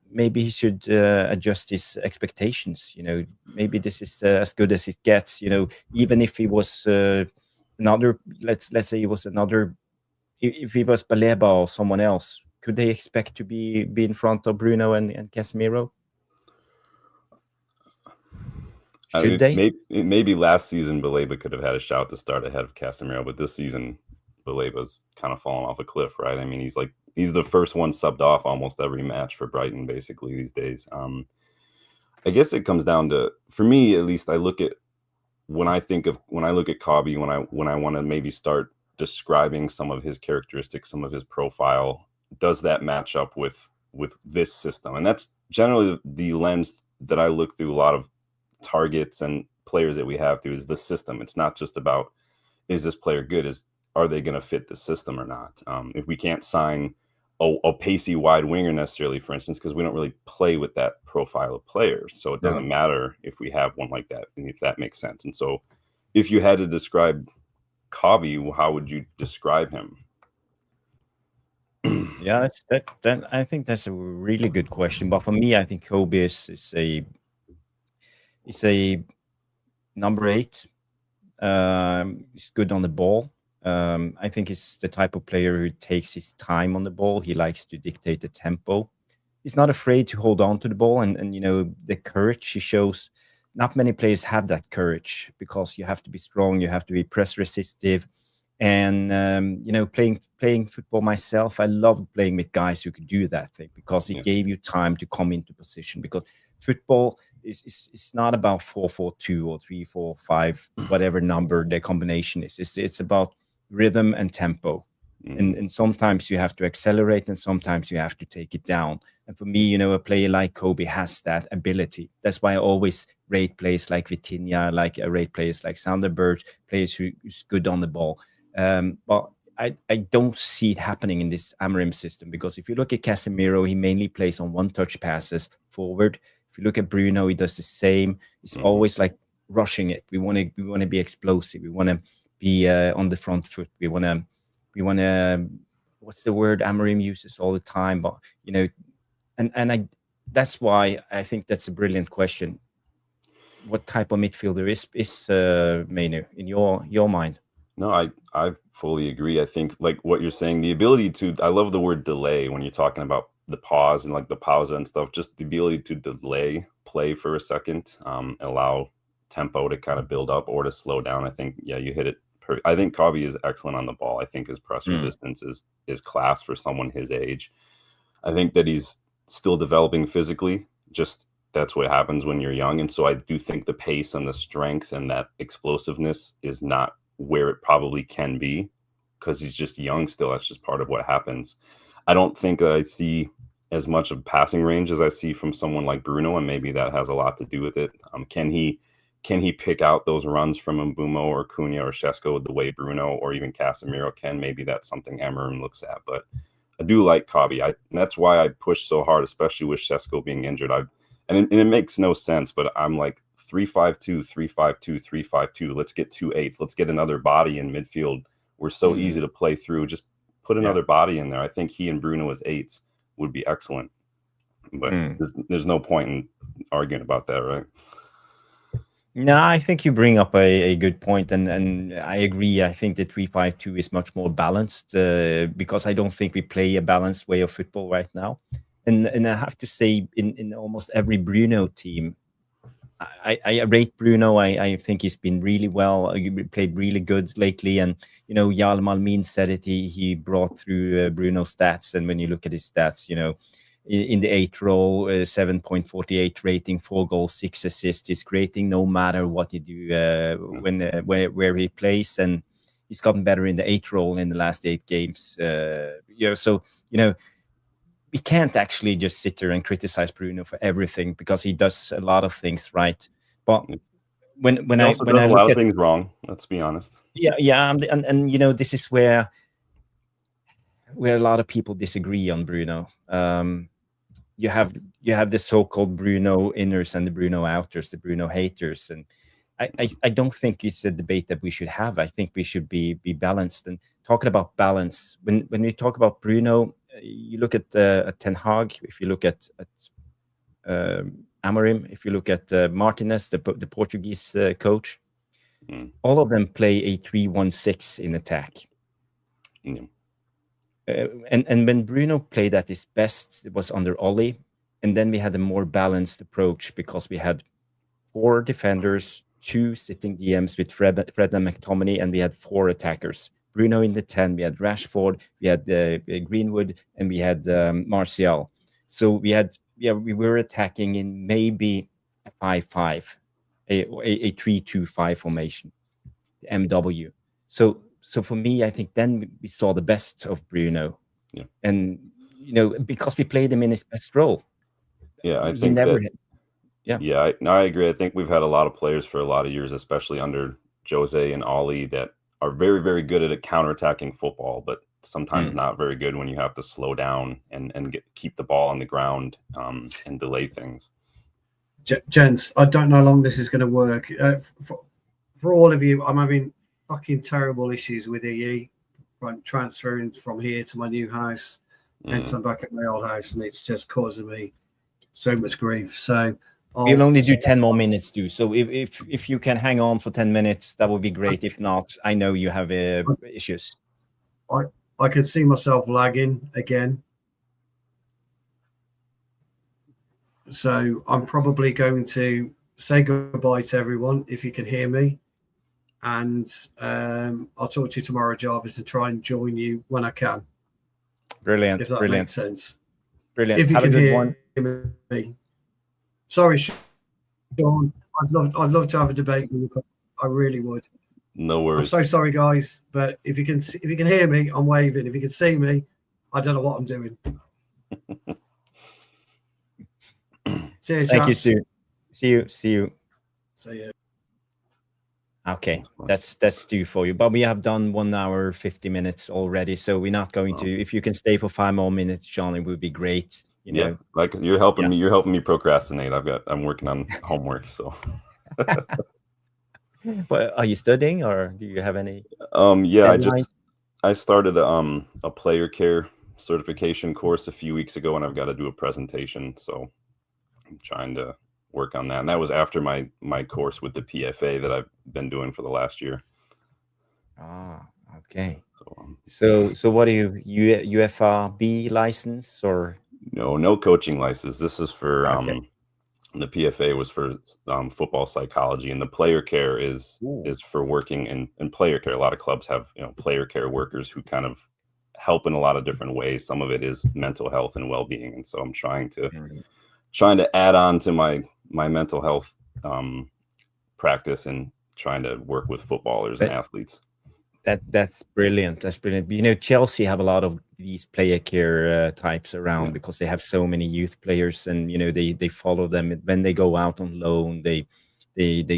Maybe he should adjust his expectations. Maybe this is as good as it gets. Even if he was another, let's say he was another, if he was Baleba or someone else, could they expect to be in front of Bruno and Casemiro? Should they? Maybe last season Baleba could have had a shout to start ahead of Casemiro, but this season Baleba's kind of fallen off a cliff, right? I mean, he's the first one subbed off almost every match for Brighton, basically, these days. I guess it comes down to, for me at least, when I look at Kobbie, when I want to maybe start describing some of his characteristics, some of his profile, does that match up with this system? And that's generally the lens that I look through a lot of targets and players that we have through, is the system. It's not just about, is this player good? Are they going to fit the system or not? If we can't sign a pacey wide winger necessarily, for instance, because we don't really play with that profile of player, so it doesn't matter if we have one like that, and if that makes sense. And so if you had to describe Kobbie, how would you describe him? Yeah, I think that's a really good question. But for me, I think Kobbie is a number 8. He's good on the ball. I think he's the type of player who takes his time on the ball. He likes to dictate the tempo. He's not afraid to hold on to the ball, and the courage he shows. Not many players have that courage, because you have to be strong, you have to be press resistive. And playing football myself, I loved playing with guys who could do that thing, because it gave you time to come into position. Because football, it's not about 4-4-2 or 3-4-5, whatever number the combination is. It's about rhythm and tempo. And sometimes you have to accelerate, and sometimes you have to take it down. And for me, a player like Kobbie has that ability. That's why I always rate players like Vitinha, like rate players like Sanderberg, players who's good on the ball. But I don't see it happening in this Amorim system, because if you look at Casemiro, he mainly plays on one-touch passes forward. If you look at Bruno, he does the same. It's always like rushing it. We want to be explosive. We want to be on the front foot. We want to, what's the word Amorim uses all the time? But that's why I think that's a brilliant question. What type of midfielder is Mainoo in your mind? No, I fully agree. I think like what you're saying, the ability to, I love the word delay when you're talking about the pause and like the pausa and stuff, just the ability to delay play for a second, allow tempo to kind of build up or to slow down. I think, yeah, you hit it. I think Kobbie is excellent on the ball. I think his press resistance is class for someone his age. I think that he's still developing physically. Just that's what happens when you're young. And so I do think the pace and the strength and that explosiveness is not where it probably can be, because he's just young still. That's just part of what happens. I don't think that I see as much of passing range as I see from someone like Bruno, and maybe that has a lot to do with it. Can he pick out those runs from Mbeumo or Cunha or Šeško the way Bruno or even Casemiro can? Maybe that's something Amorim looks at. But I do like Kobbie. That's why I push so hard, especially with Šeško being injured. And it makes no sense, but I'm like 3-5-2, 3-5-2, 3-5-2. Let's get 2 8s. Let's get another body in midfield. We're so easy to play through. Just put another body in there. I think he and Bruno as 8s would be excellent. But there's no point in arguing about that, right? No, I think you bring up a good point, and I agree. I think the 3-5-2 is much more balanced because I don't think we play a balanced way of football right now. And I have to say, in almost every Bruno team, I rate Bruno. I think he's been really well. He played really good lately, and Jarl Malmin said it. He brought through Bruno stats, and when you look at his stats, in the 8th row, 7.48 rating, 4 goals, 6 assists. He's creating no matter what he do where he plays, and he's gotten better in the 8th role in the last 8 games. So we can't actually just sit there and criticize Bruno for everything, because he does a lot of things right. But when he also does a lot of things wrong. Let's be honest. Yeah, and this is where a lot of people disagree on Bruno. You have the so-called Bruno inners and the Bruno outers, the Bruno haters, and I don't think it's a debate that we should have. I think we should be balanced. And talking about balance, when we talk about Bruno, you look at Ten Hag. If you look at Amorim, if you look at Martinez, the Portuguese coach, all of them play a 3-1-6 in attack. And when Bruno played at his best, it was under Ollie. And then we had a more balanced approach, because we had 4 defenders, 2 sitting DMs with Fred and McTominay, and we had 4 attackers. Bruno in the 10, we had Rashford, we had Greenwood, and we had Martial. So we were attacking in maybe a 5-5, a 3-2-5 formation, the MW. So for me, I think then we saw the best of Bruno. Yeah. And, because we played him in his best role. Yeah, I think I agree. I think we've had a lot of players for a lot of years, especially under Jose and Ollie, that are very, very good at counterattacking football, but sometimes not very good when you have to slow down and keep the ball on the ground and delay things. Gents, I don't know how long this is going to work. For all of you, I'm having fucking terrible issues with EE. I'm transferring from here to my new house, hence I'm back at my old house, and it's just causing me so much grief. So we'll only do 10 more minutes, so if you can hang on for 10 minutes, that would be great. If not, I know you have issues. I can see myself lagging again, so I'm probably going to say goodbye to everyone, if you can hear me, and I'll talk to you tomorrow, Jarvis, and try and join you when I can. Brilliant. If that makes sense. Brilliant. If you have can a good hear one. me. Sorry, Sean, I'd love to have a debate with you. I really would. No I'm worries. so sorry, guys, but if you can hear me, I'm waving. If you can see me, I don't know what I'm doing. Cheers, Thank you, chaps. Stu. See you. So yeah. Okay, that's Stu for you. But we have done 1 hour 50 minutes already, so we're not going to. If you can stay for 5 more minutes, Sean, it would be great. You know, like you're helping me. You're helping me procrastinate. I'm working on homework. So, well, are you studying or do you have any? yeah, deadlines? I started a player care certification course a few weeks ago, and I've got to do a presentation. So I'm trying to work on that. And that was after my course with the PFA that I've been doing for the last year. Ah, okay. So, So what are you UFRB license or? No coaching license. This is for Okay. the PFA was for football psychology, and the player care is for working in player care. A lot of clubs have player care workers who kind of help in a lot of different ways. Some of it is mental health and well-being, and so I'm trying to add on to my mental health practice and trying to work with footballers and athletes. That's brilliant. That's brilliant. You know, Chelsea have a lot of these player care types around because they have so many youth players, and they follow them when they go out on loan. They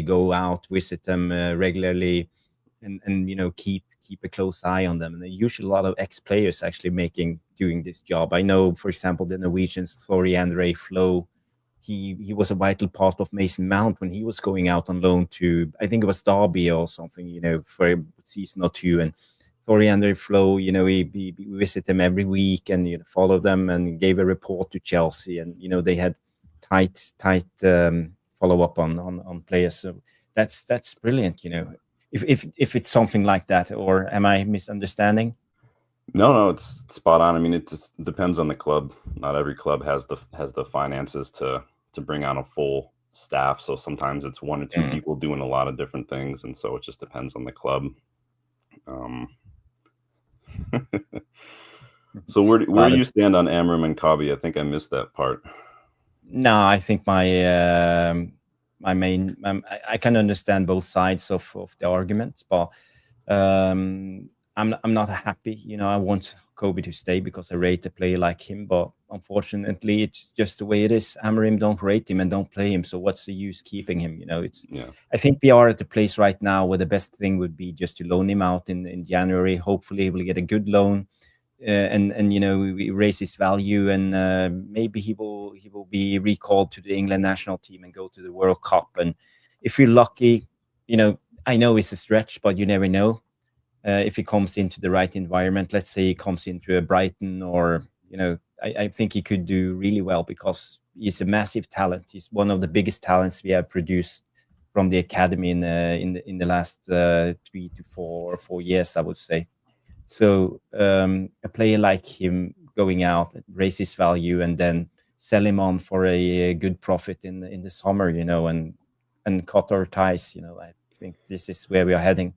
go out, visit them regularly, and keep a close eye on them. And usually a lot of ex-players actually doing this job. I know, for example, the Norwegians Florian Flo. He was a vital part of Mason Mount when he was going out on loan to, I think it was Derby or something, for a season or two. And Florian Flo, he visited them every week and followed them and gave a report to Chelsea. And they had tight follow up on players. So that's brilliant. If it's something like that, or am I misunderstanding? No, it's spot on. I mean, it just depends on the club. Not every club has the finances to bring on a full staff. So sometimes it's 1 or 2 people doing a lot of different things, and so it just depends on the club. So where do you stand on Amorim and Kobbie? I think I missed that part. No, I think my main I can understand both sides of the argument, but I'm not happy. I want Kobbie to stay because I rate a player like him, but unfortunately, it's just the way it is. Amorim don't rate him and don't play him, so what's the use keeping him? I think we are at the place right now where the best thing would be just to loan him out in January. Hopefully, we'll get a good loan, and we raise his value, and maybe he will be recalled to the England national team and go to the World Cup. And if you're lucky, I know it's a stretch, but you never know. If he comes into the right environment, let's say he comes into a Brighton, or I think he could do really well because he's a massive talent. He's one of the biggest talents we have produced from the academy in the last 3 to 4 years, I would say. So a player like him going out, raise his value, and then sell him on for a good profit in the summer, and cut our ties. I think this is where we are heading.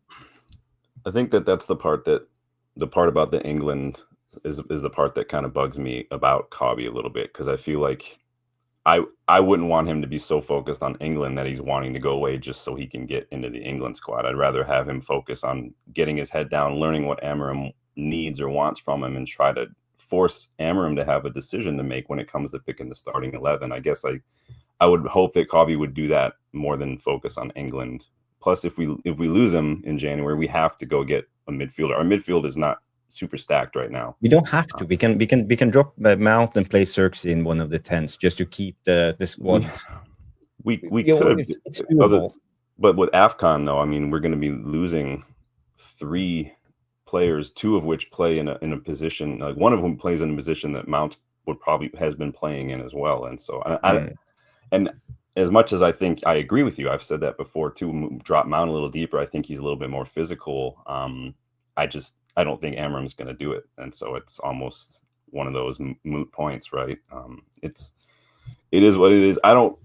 I think that's the part about the England is the part that kind of bugs me about Kobbie a little bit, because I feel like I wouldn't want him to be so focused on England that he's wanting to go away just so he can get into the England squad. I'd rather have him focus on getting his head down, learning what Amorim needs or wants from him, and try to force Amorim to have a decision to make when it comes to picking the starting 11. I guess I would hope that Kobbie would do that more than focus on England. Plus, if we lose him in January, we have to go get a midfielder. Our midfield is not super stacked right now. We don't have to. We can drop Mount and play Xerxes in one of the 10s just to keep the squad. We could. It's doable. But with AFCON though, I mean, we're going to be losing 3 players, 2 of which play in a position. Like one of them plays in a position that Mount has been playing in as well. And so and as much as I think I agree with you, I've said that before too, drop Mount a little deeper. I think he's a little bit more physical. I don't think Amorim's going to do it. And so it's almost one of those moot points, right? It is what it is. I don't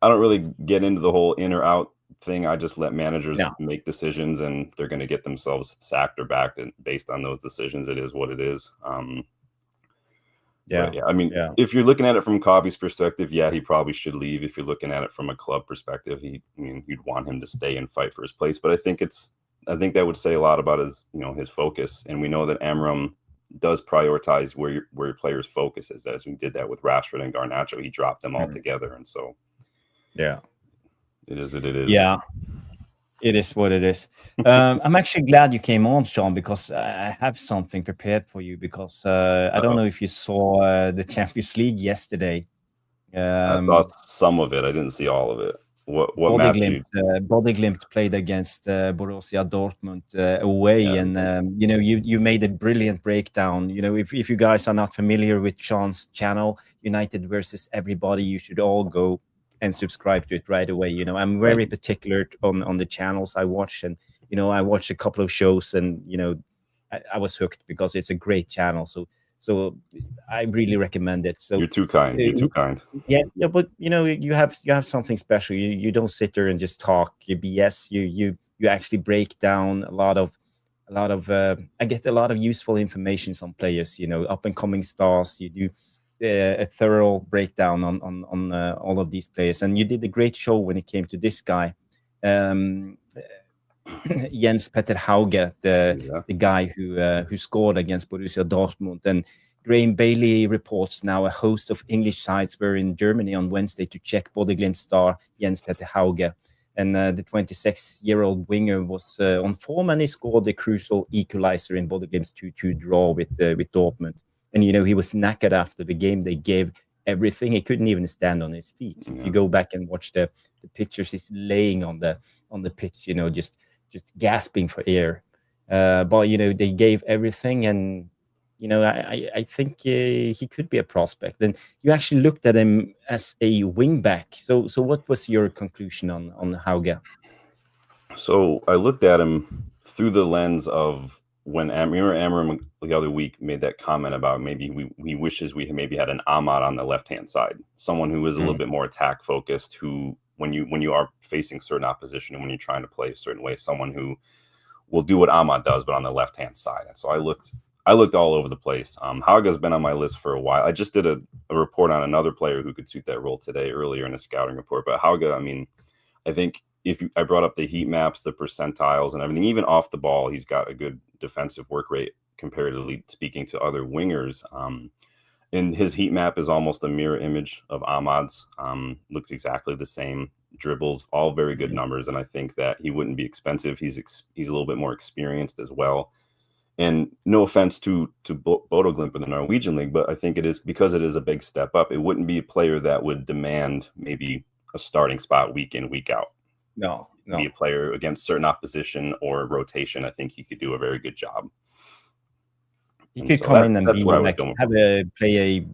really get into the whole in or out thing. I just let managers make decisions, and they're going to get themselves sacked or backed based on those decisions. It is what it is. Yeah. But yeah, I mean, Yeah. if you're looking at it from Kobbie's perspective, yeah, he probably should leave. If you're looking at it from a club perspective, you'd want him to stay and fight for his place. But I think that would say a lot about his focus. And we know that Amorim does prioritize where your players' focus is. As we did that with Rashford and Garnacho, he dropped them all together, and so yeah, it is what it is. Yeah, it is what it is. I'm actually glad you came on, Sean, because I have something prepared for you. Because I don't know if you saw the Champions League yesterday. I saw some of it. I didn't see all of it. What match? Body Glimt played against Borussia Dortmund away, and you made a brilliant breakdown. If you guys are not familiar with Sean's channel, United versus Everybody, you should all go and subscribe to it right away. I'm very particular on the channels I watch, and I watched a couple of shows, and I was hooked because it's a great channel. So I really recommend it. So you're too kind. You're too kind. Yeah, but you have something special. You don't sit there and just talk BS. You actually break down a lot of. I get a lot of useful information on players. Up and coming stars. You do a thorough breakdown on all of these players, and you did a great show when it came to this guy. Jens Petter Hauge, the guy who scored against Borussia Dortmund. And Graham Bailey reports now a host of English sites were in Germany on Wednesday to check Body Glimt star Jens Petter Hauge. And the 26-year-old winger was on form, and he scored the crucial equalizer in Body Glimt's 2-2 draw with Dortmund. And he was knackered after the game. They gave everything. He couldn't even stand on his feet. If you go back and watch the pictures, he's laying on the pitch, just gasping for air. But they gave everything, and I think he could be a prospect. And you actually looked at him as a wing back. So what was your conclusion on Hauge? So I looked at him through the lens of when Amorim the other week made that comment about maybe he wishes we maybe had an Ahmad on the left-hand side, someone who is a little bit more attack focused, who when you are facing certain opposition and when you're trying to play a certain way, someone who will do what Ahmad does, but on the left-hand side. And so I looked all over the place. Hauge's been on my list for a while. I just did a report on another player who could suit that role today earlier in a scouting report. But Hauge, I think I brought up the heat maps, the percentiles and everything, even off the ball, he's got a good defensive work rate comparatively speaking to other wingers. And his heat map is almost a mirror image of Ahmad's. Looks exactly the same. Dribbles, all very good numbers. And I think that he wouldn't be expensive. He's a little bit more experienced as well. And no offense to Bodo Glimt in the Norwegian league, but I think it is because it is a big step up. It wouldn't be a player that would demand maybe a starting spot week in, week out. No. Be a player against certain opposition or rotation. I think he could do a very good job. He could come in and play a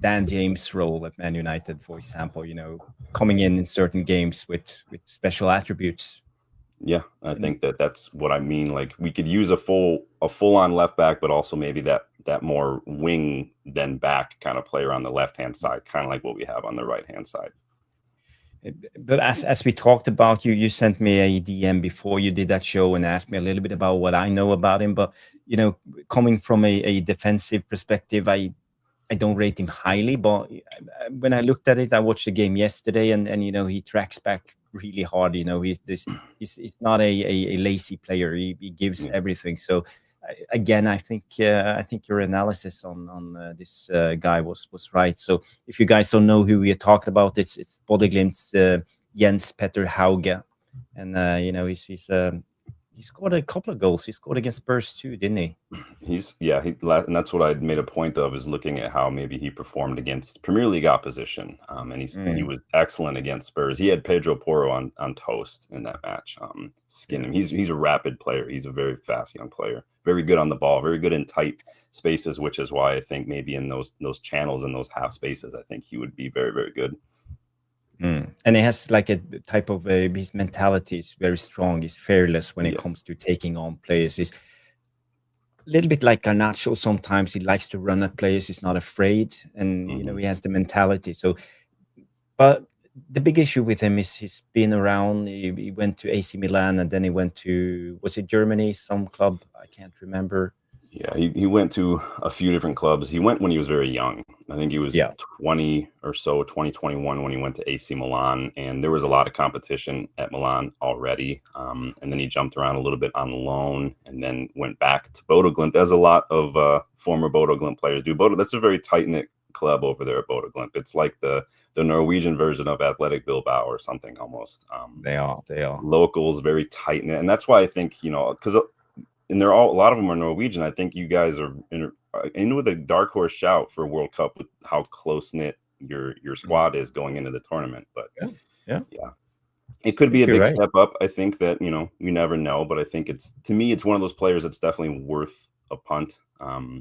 Dan James role at Man United, for example. Coming in certain games with special attributes. Yeah, I think that's what I mean. Like we could use a full-on left back, but also maybe that more wing than back kind of player on the left-hand side, kind of like what we have on the right-hand side. But as we talked about, you sent me a DM before you did that show and asked me a little bit about what I know about him. But coming from a defensive perspective, I don't rate him highly. But when I looked at it, I watched the game yesterday, and he tracks back really hard. He's not a lazy player. He gives everything. So again, I think your analysis on this guy was right. So if you guys don't know who we are talking about, it's Body Glimt's Jens Petter Hauge, and he scored a couple of goals. He scored against Spurs too, didn't he? And that's what I made a point of, is looking at how maybe he performed against Premier League opposition. And he was excellent against Spurs. He had Pedro Porro on toast in that match. Skinned him. He's a rapid player. He's a very fast young player. Very good on the ball. Very good in tight spaces, which is why I think maybe in those channels and those half spaces, I think he would be very, very good. And he has like a type of his mentality is very strong. He's fearless when it comes to taking on players. He's a little bit like Garnacho. Sometimes he likes to run at players. He's not afraid, and he has the mentality. So, but the big issue with him is he's been around. He went to AC Milan, and then he went to, was it Germany? Some club, I can't remember. Yeah, he went to a few different clubs. He went when he was very young. I think he was 20 or so, 2021 when he went to AC Milan, and there was a lot of competition at Milan already. And then he jumped around a little bit on loan and then went back to Bodo Glimt, as a lot of former Bodo Glimt players do. That's a very tight-knit club over there at Bodo Glimt. It's like the Norwegian version of Athletic Bilbao or something almost. They are. Locals, very tight-knit. And that's why I think, because and a lot of them are Norwegian. I think you guys are in with a dark horse shout for World Cup with how close knit your squad is going into the tournament. But yeah, it could be a big step up. I think that you never know, but I think to me it's one of those players that's definitely worth a punt, at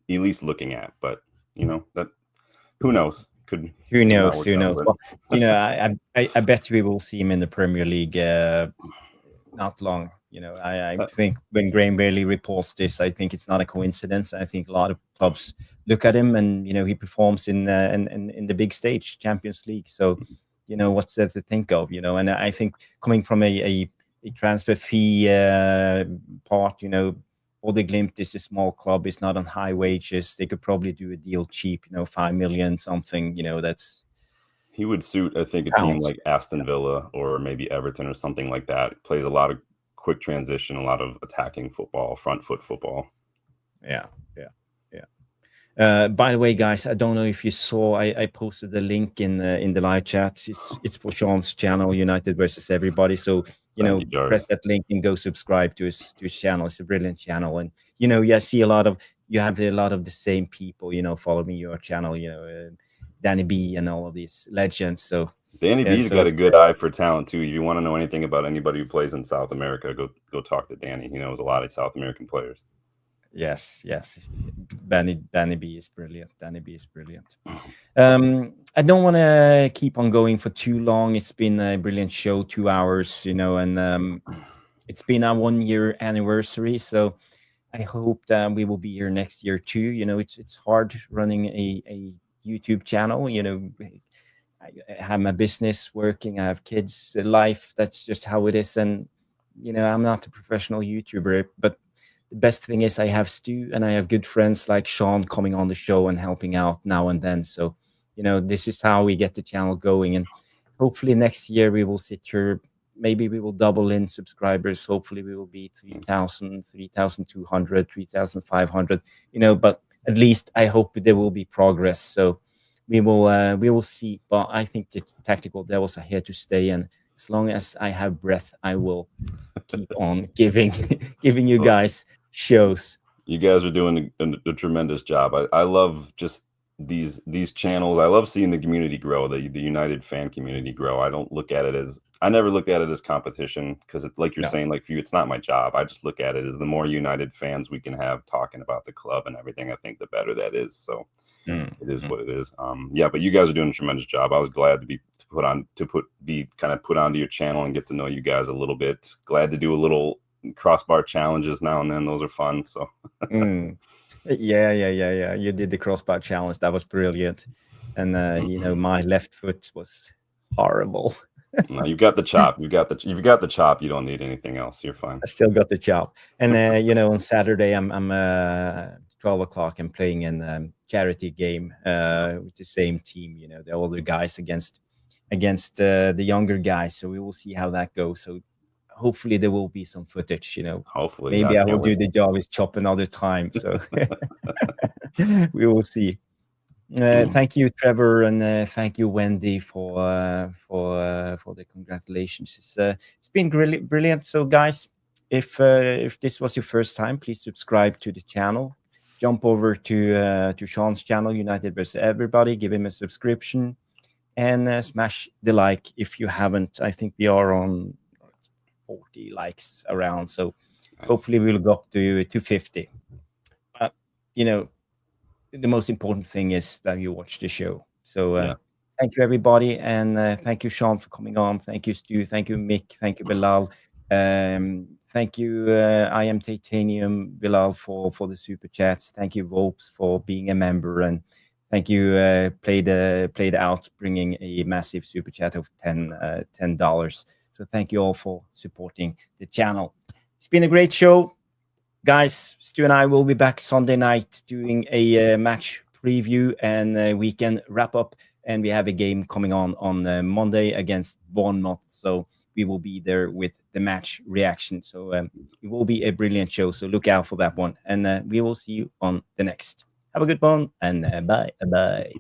least looking at. But that who knows? Who knows? Well, I bet we will see him in the Premier League not long. I think when Graham Bailey reports this, I think it's not a coincidence. I think a lot of clubs look at him, and he performs in the big stage, Champions League. So, what's there to think of? And I think coming from a transfer fee part, Bodo Glimt is a small club. It's not on high wages. They could probably do a deal cheap, 5 million something. That's. He would suit, I think, a team like Aston Villa or maybe Everton or something like that. It plays a lot of quick transition, a lot of attacking football, front foot football. Yeah. By the way, guys, I don't know if you saw, I posted the link in the live chat. It's for Sean's channel, United versus Everybody. So press that link and go subscribe to his channel. It's a brilliant channel, and I see you have a lot of the same people following your channel. Danny B and all of these legends. So Danny B's got a good eye for talent too. If you want to know anything about anybody who plays in South America, go talk to Danny. He knows a lot of South American players. Yes. Danny B is brilliant. I don't want to keep on going for too long. It's been a brilliant show, 2 hours, and it's been our 1 year anniversary. So I hope that we will be here next year too. It's hard running a YouTube channel. I have my business working. I have kids, life. That's just how it is. And, I'm not a professional YouTuber, but the best thing is I have Stu and I have good friends like Sean coming on the show and helping out now and then. So, this is how we get the channel going. And hopefully next year we will sit here. Maybe we will double in subscribers. Hopefully we will be 3,000, 3,200, 3,500, but at least I hope there will be progress. So, we will see, but I think the Tactical Devils are here to stay, and as long as I have breath, I will keep on giving you guys shows. You guys are doing a tremendous job. I love just these channels. I love seeing the community grow, the United fan community grow. I never looked at it as competition, because like you're saying, like for you, it's not my job. I just look at it as the more United fans we can have talking about the club and everything, I think the better that is. So it is what it is. But you guys are doing a tremendous job. I was glad to be put onto your channel and get to know you guys a little bit. Glad to do a little crossbar challenges now and then. Those are fun. So Yeah. You did the crossbar challenge. That was brilliant. And my left foot was horrible. No, you've got the chop. You've got the chop. You don't need anything else. You're fine. I still got the chop. And on Saturday I'm 12 o'clock. I'm playing in charity game with the same team. The older guys against the younger guys. So we will see how that goes. So hopefully there will be some footage. Hopefully, maybe I will do the job is chop another time. So we will see. Thank you, Trevor, and thank you, Wendy, for the congratulations. It's been really brilliant. So, guys, if this was your first time, please subscribe to the channel. Jump over to Sean's channel, United vs. Everybody. Give him a subscription, and smash the like if you haven't. I think we are on 40 likes around. So, hopefully, we'll go up to 50. The most important thing is that you watch the show. So thank you, everybody. And thank you, Sean, for coming on. Thank you, Stu. Thank you, Mick. Thank you, Bilal. Thank you, I Am Titanium, Bilal, for the super chats. Thank you, Vopes, for being a member. And thank you, Played Out, bringing a massive super chat of $10. So thank you all for supporting the channel. It's been a great show. guys, Stu and I will be back Sunday night doing a match preview and weekend wrap up. And we have a game coming on Monday against Bournemouth. So we will be there with the match reaction. So it will be a brilliant show. So look out for that one. And we will see you on the next. Have a good one and bye. Bye.